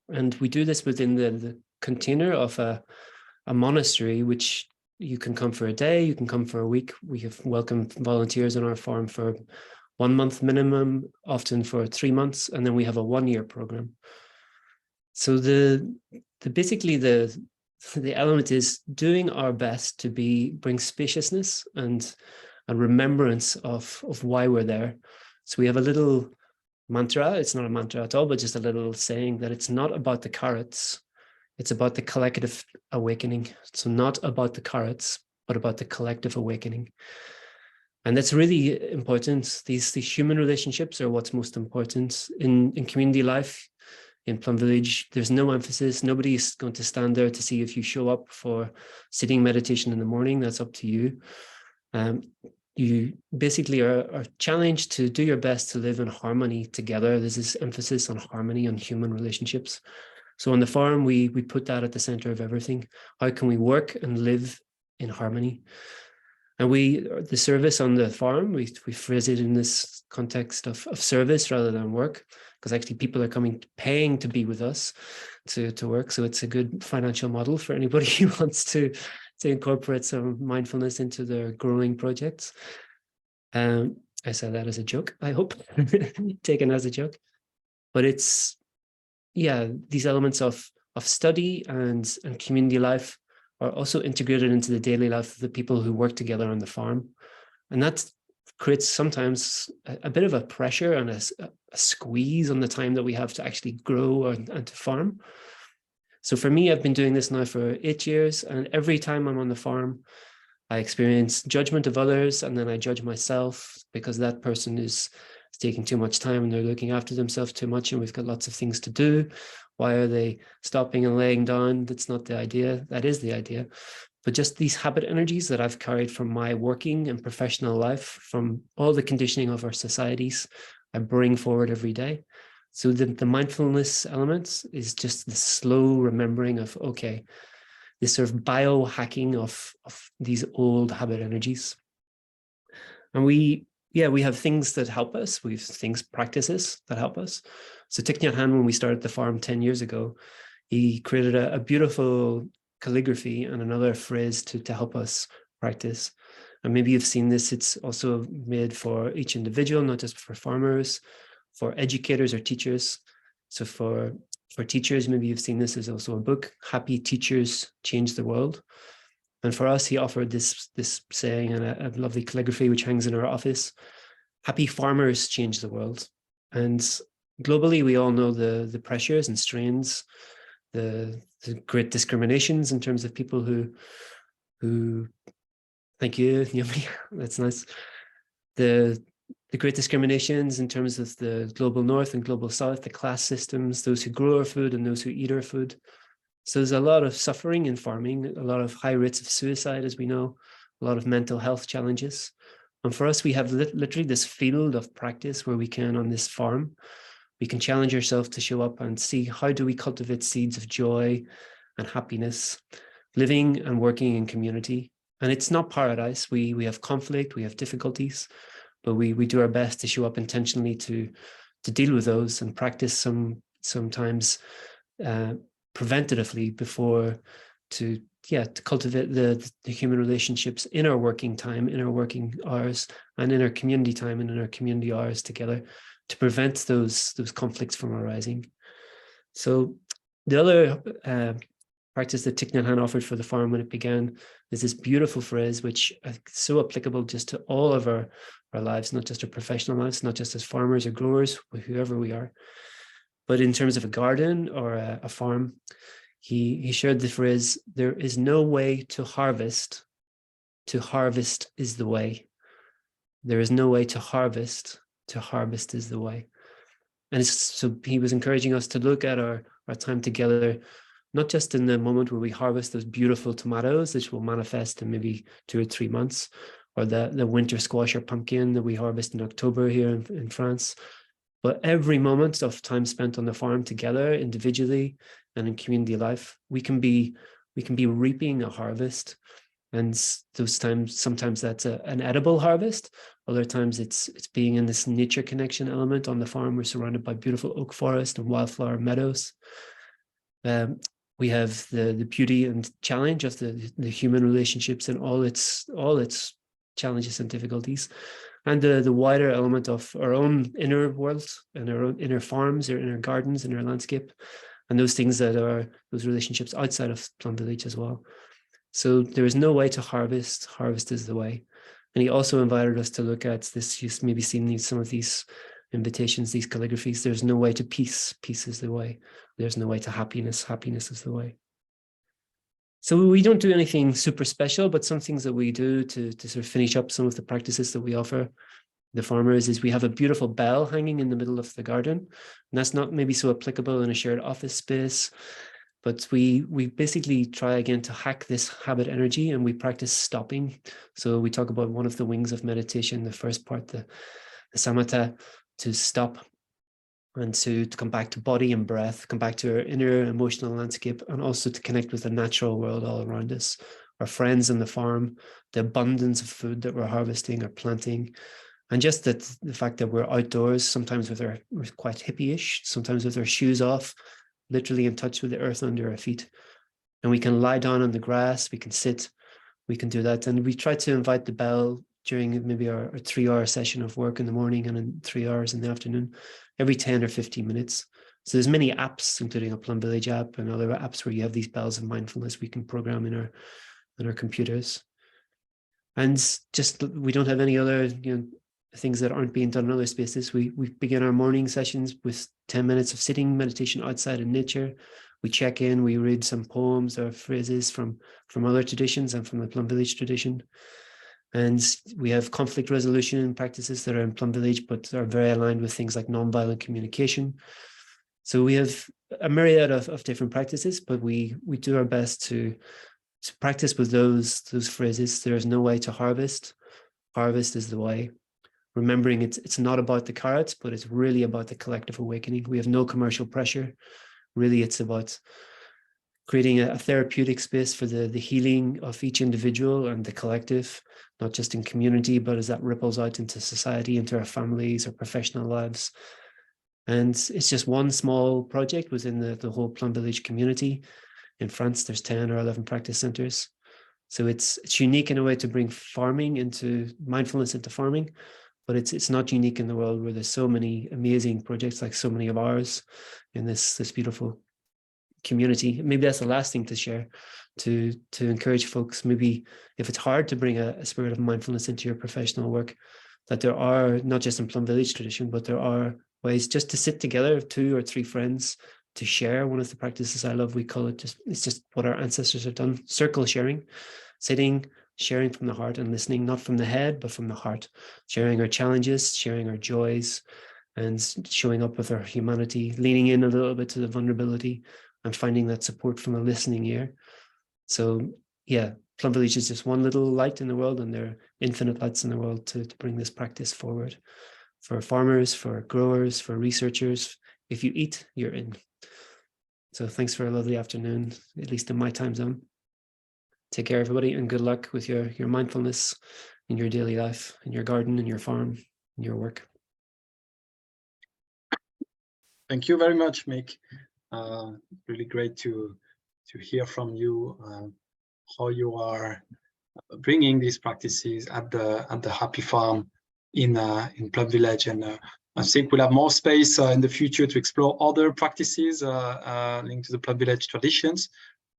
Speaker 6: And we do this within the container of a monastery, which you can come for a day, you can come for a week. We have welcomed volunteers on our farm for 1 month minimum, often for 3 months, and then we have a 1-year program. So basically the element is doing our best to bring spaciousness and a remembrance of why we're there. So we have a little mantra. It's not a mantra at all, but just a little saying that it's not about the carrots. It's about the collective awakening. So not about the carrots, but about the collective awakening. And that's really important. These human relationships are what's most important in community life. In Plum Village, there's no emphasis. Nobody's going to stand there to see if you show up for sitting meditation in the morning. That's up to you. You basically are challenged to do your best to live in harmony together. There's this emphasis on harmony and human relationships. So on the farm, we put that at the center of everything. How can we work and live in harmony? And the service on the farm, we phrase it in this context of service rather than work. because actually people are paying to be with us to work. So it's a good financial model for anybody who wants to incorporate some mindfulness into their growing projects. I said that as a joke, I hope, taken as a joke. But it's, yeah, these elements of study and community life are also integrated into the daily life of the people who work together on the farm. And that creates sometimes a bit of a pressure and a squeeze on the time that we have to actually grow and to farm. So for me, I've been doing this now for 8 years, and every time I'm on the farm, I experience judgment of others, and then I judge myself because that person is taking too much time and they're looking after themselves too much, and we've got lots of things to do. Why are they stopping and laying down? That's not the idea. That is the idea. But just these habit energies that I've carried from my working and professional life, from all the conditioning of our societies, I bring forward every day. So the mindfulness elements is just the slow remembering of, okay, this sort of biohacking of these old habit energies. And we have things that help us. We have practices that help us. So Thich Nhat Hanh, when we started the farm 10 years ago, he created a beautiful calligraphy and another phrase to help us practice. And maybe you've seen this. It's also made for each individual, not just for farmers, for educators or teachers. So for teachers, maybe you've seen this. There's also a book, Happy Teachers Change the World. And for us, he offered this saying and a lovely calligraphy which hangs in our office. Happy farmers change the world. And globally, we all know the pressures and strains, the great discriminations in terms of people who thank you, Yumi, that's nice. The great discriminations in terms of the global north and global south, the class systems, those who grow our food and those who eat our food. So there's a lot of suffering in farming, a lot of high rates of suicide, as we know, a lot of mental health challenges. And for us, we have literally this field of practice where we can, on this farm, we can challenge ourselves to show up and see how do we cultivate seeds of joy and happiness, living and working in community. And it's not paradise. We have conflict, we have difficulties, but we do our best to show up intentionally to deal with those and practice sometimes preventatively before to cultivate the human relationships in our working time, in our working hours, and in our community time and in our community hours together to prevent those conflicts from arising. So the other practice that Thich Nhat Hanh offered for the farm when it began is this beautiful phrase, which is so applicable just to all of our lives, not just our professional lives, not just as farmers or growers, whoever we are. But in terms of a garden or a farm, he shared the phrase, there is no way to harvest is the way. There is no way to harvest is the way. And so he was encouraging us to look at our time together, not just in the moment where we harvest those beautiful tomatoes, which will manifest in maybe 2 or 3 months, or the winter squash or pumpkin that we harvest in October here in France. But every moment of time spent on the farm together, individually and in community life, we can be reaping a harvest. And those times, sometimes that's an edible harvest. Other times it's being in this nature connection element on the farm. We're surrounded by beautiful oak forest and wildflower meadows. We have the beauty and challenge of the human relationships and all its challenges and difficulties, and the wider element of our own inner world and our own inner farms, our inner gardens, and our landscape, and those things that are those relationships outside of Plum Village as well. So there is no way to harvest. Harvest is the way. And he also invited us to look at this. You've maybe seen some of these invitations, these calligraphies. There's no way to peace. Peace is the way. There's no way to happiness. Happiness is the way. So we don't do anything super special, but some things that we do to sort of finish up some of the practices that we offer the farmers is we have a beautiful bell hanging in the middle of the garden. And that's not maybe so applicable in a shared office space, but we basically try again to hack this habit energy, and we practice stopping. So we talk about one of the wings of meditation, the first part, the samatha, to stop and to come back to body and breath, come back to our inner emotional landscape, and also to connect with the natural world all around us, our friends on the farm, the abundance of food that we're harvesting or planting, And just that the fact that we're outdoors, sometimes we're quite hippie-ish, sometimes with our shoes off, literally in touch with the earth under our feet. And we can lie down on the grass, we can sit, we can do that. And we try to invite the bell during maybe our 3-hour session of work in the morning and in 3 hours in the afternoon, every 10 or 15 minutes. So there's many apps, including a Plum Village app and other apps where you have these bells of mindfulness we can program in our computers. And just, we don't have any other, things that aren't being done in other spaces. We begin our morning sessions with 10 minutes of sitting meditation outside in nature. We check in, we read some poems or phrases from other traditions and from the Plum Village tradition. And we have conflict resolution practices that are in Plum Village, but are very aligned with things like nonviolent communication. So we have a myriad of different practices, but we do our best to practice with those phrases. There is no way to harvest. Harvest is the way. Remembering it's not about the carrots, but it's really about the collective awakening. We have no commercial pressure. Really, it's about creating a therapeutic space for the healing of each individual and the collective, not just in community, but as that ripples out into society, into our families, our professional lives. And it's just one small project within the whole Plum Village community. In France, there's 10 or 11 practice centers. So it's unique in a way to bring mindfulness into farming, but it's not unique in the world where there's so many amazing projects, like so many of ours in this beautiful community. Maybe that's the last thing to share, to encourage folks, maybe if it's hard to bring a spirit of mindfulness into your professional work, that there are, not just in Plum Village tradition, but there are ways just to sit together, 2 or 3 friends, to share. One of the practices I love, we call it it's just what our ancestors have done, circle sharing, sitting, sharing from the heart and listening, not from the head, but from the heart, sharing our challenges, sharing our joys, and showing up with our humanity, leaning in a little bit to the vulnerability and finding that support from a listening ear. So yeah, Plum Village is just one little light in the world, and there are infinite lights in the world to bring this practice forward for farmers, for growers, for researchers. If you eat, you're in. So thanks for a lovely afternoon, at least in my time zone. Take care, everybody, and good luck with your mindfulness in your daily life, in your garden, in your farm, in your work.
Speaker 1: Thank you very much, Mick. Really great to hear from you how you are bringing these practices at the Happy Farm in Plum Village, and I think we'll have more space in the future to explore other practices linked to the Plum Village traditions.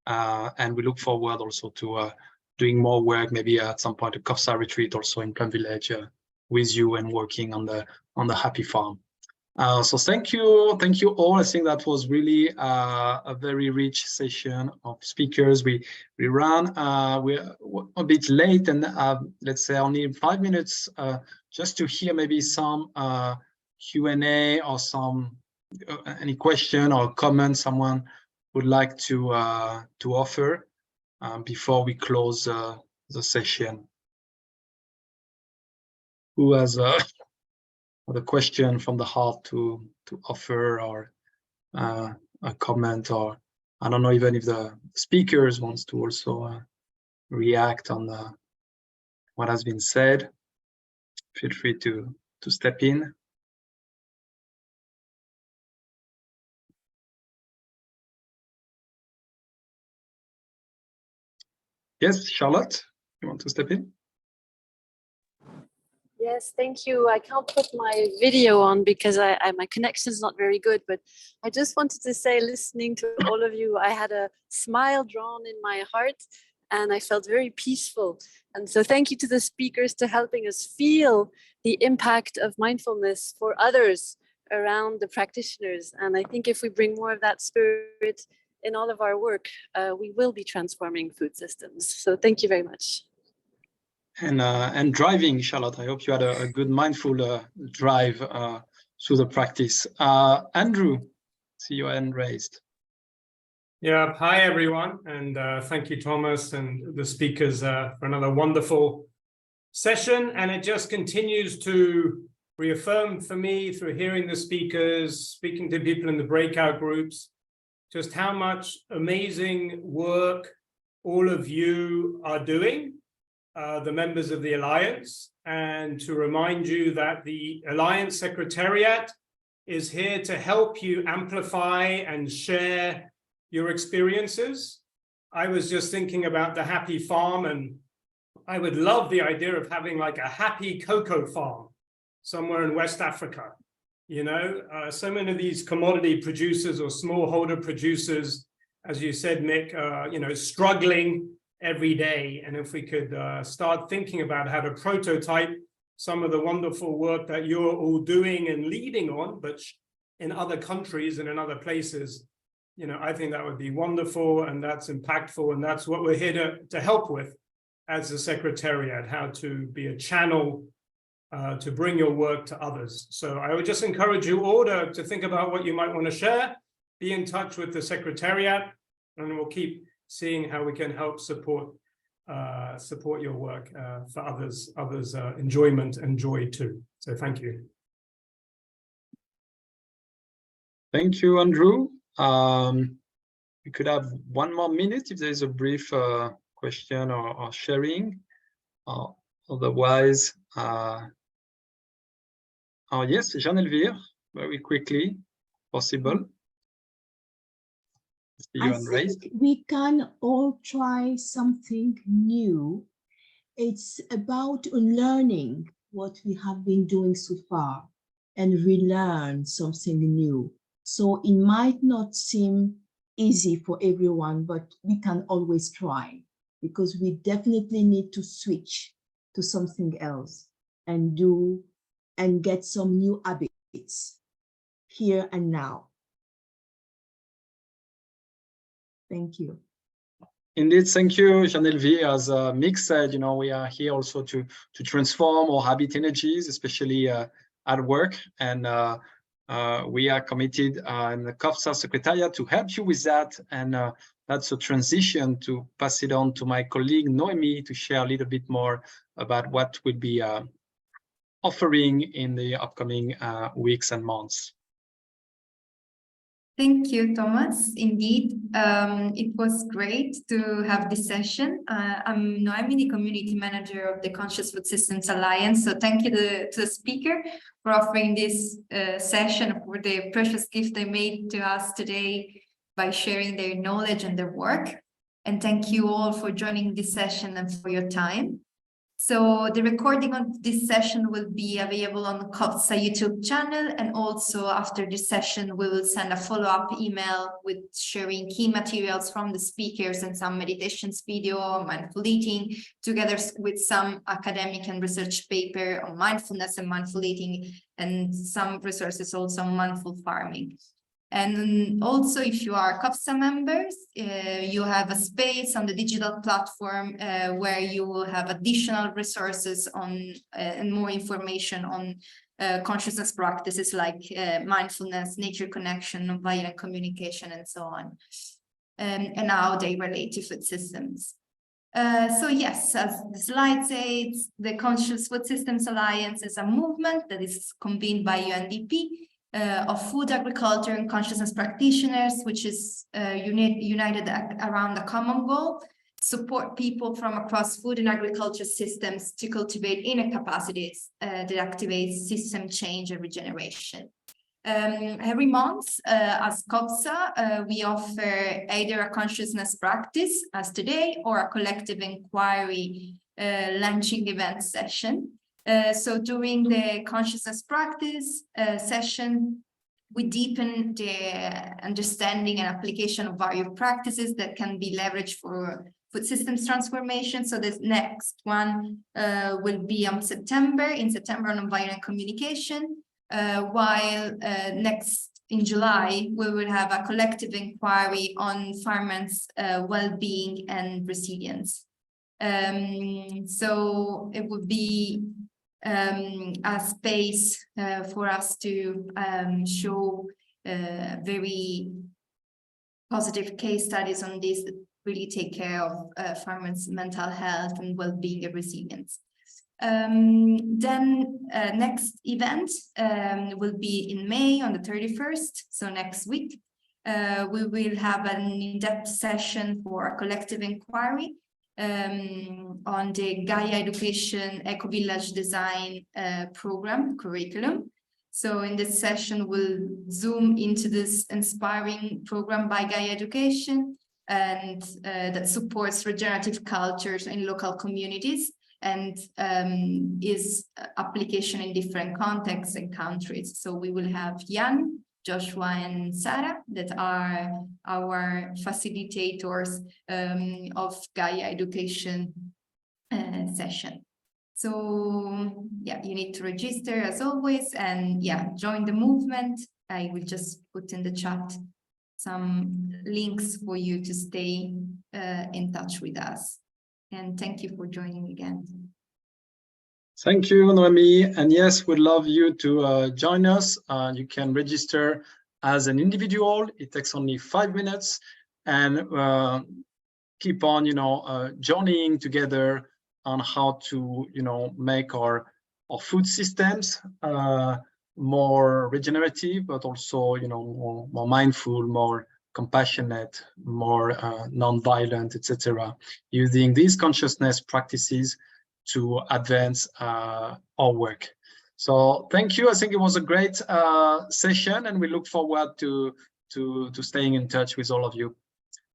Speaker 1: And we look forward also to doing more work, maybe at some point a CoFSA retreat also in Plum Village with you and working on the Happy Farm. So thank you all. I think that was really a very rich session of speakers. We ran we're a bit late, and let's say only 5 minutes just to hear maybe some Q&A or some any question or comment someone would like to offer before we close the session. Who has the question from the heart to offer, or a comment, or I don't know even if the speakers wants to also react on what has been said. Feel free to step in. Yes, Charlotte, you want to step in?
Speaker 7: Yes, thank you. I can't put my video on because my connection is not very good, but I just wanted to say, listening to all of you, I had a smile drawn in my heart and I felt very peaceful. And so thank you to the speakers to helping us feel the impact of mindfulness for others around the practitioners. And I think if we bring more of that spirit in all of our work, we will be transforming food systems. So thank you very much.
Speaker 1: And driving, Charlotte, I hope you had a good mindful drive through the practice. Andrew, see your hand raised.
Speaker 8: Yeah, hi everyone, and thank you, Thomas, and the speakers for another wonderful session. And it just continues to reaffirm for me, through hearing the speakers, speaking to people in the breakout groups, just how much amazing work all of you are doing. the members of the Alliance, and to remind you that the Alliance Secretariat is here to help you amplify and share your experiences. I was just thinking about the happy farm, and I would love the idea of having like a happy cocoa farm somewhere in West Africa. You know, so many of these commodity producers or smallholder producers, as you said, Mick, you know, struggling every day. And if we could start thinking about how to prototype some of the wonderful work that you're all doing and leading on, but in other countries and in other places, you know, I think that would be wonderful, and that's impactful, and that's what we're here to help with as the Secretariat, how to be a channel to bring your work to others. So I would just encourage you all to think about what you might want to share, be in touch with the Secretariat, and we'll keep seeing how we can help support your work for others' enjoyment and joy too. So thank you.
Speaker 1: Thank you, Andrew. We could have 1 more minute if there is a brief question or sharing. Otherwise, yes, Jean Elvire, very quickly, possible.
Speaker 9: I think we can all try something new. It's about unlearning what we have been doing so far and relearn something new. So it might not seem easy for everyone, but we can always try, because we definitely need to switch to something else and get some new habits here and now. Thank you.
Speaker 1: Indeed, thank you, Jean Elvire. As Mick said, you know, we are here also to transform our habit energies, especially at work, and we are committed in the CoFSA Secretariat to help you with that. And that's a transition to pass it on to my colleague Noemi to share a little bit more about what we'll be offering in the upcoming weeks and months.
Speaker 4: Thank you, Thomas. Indeed, it was great to have this session. I'm Noemi, the Community Manager of the Conscious Food Systems Alliance. So thank you to the speaker for offering this session, for the precious gift they made to us today by sharing their knowledge and their work. And thank you all for joining this session and for your time. So the recording of this session will be available on the CoFSA YouTube channel, and also after this session we will send a follow-up email with sharing key materials from the speakers and some meditations video, mindful eating, together with some academic and research paper on mindfulness and mindful eating, and some resources also on mindful farming. And also, if you are CoFSA members, you have a space on the digital platform where you will have additional resources on and more information on consciousness practices like mindfulness, nature connection, nonviolent communication, and so on, and how they relate to food systems. So yes, as the slide says, the Conscious Food Systems Alliance is a movement that is convened by UNDP of food, agriculture, and consciousness practitioners, which is united around a common goal: support people from across food and agriculture systems to cultivate inner capacities that activate system change and regeneration. Every month, as CoFSA, we offer either a consciousness practice, as today, or a collective inquiry launching event session. So during the consciousness practice session, we deepen the understanding and application of various practices that can be leveraged for food systems transformation. So this next one will be in September on nonviolent communication, while next in July, we will have a collective inquiry on farmers' well-being and resilience. So it would be a space for us to show very positive case studies on this that really take care of farmers' mental health and well-being and resilience. Then next event will be in May on the 31st, so next week. We will have an in-depth session for a collective inquiry on the Gaia Education Eco-Village Design program curriculum. So in this session, we'll zoom into this inspiring program by Gaia Education and that supports regenerative cultures in local communities and is application in different contexts and countries. So we will have Jan, Joshua, and Sarah that are our facilitators of Gaia Education session. So yeah, you need to register as always, and yeah, join the movement. I will just put in the chat some links for you to stay in touch with us. And thank you for joining again.
Speaker 1: Thank you, Noemi. And yes, we'd love you to join us. You can register as an individual. It takes only 5 minutes, and keep on, journeying together on how to, make our food systems more regenerative, but also, more mindful, more compassionate, more non-violent, etc. Using these consciousness practices to advance our work. So thank you. I think it was a great session, and we look forward to staying in touch with all of you.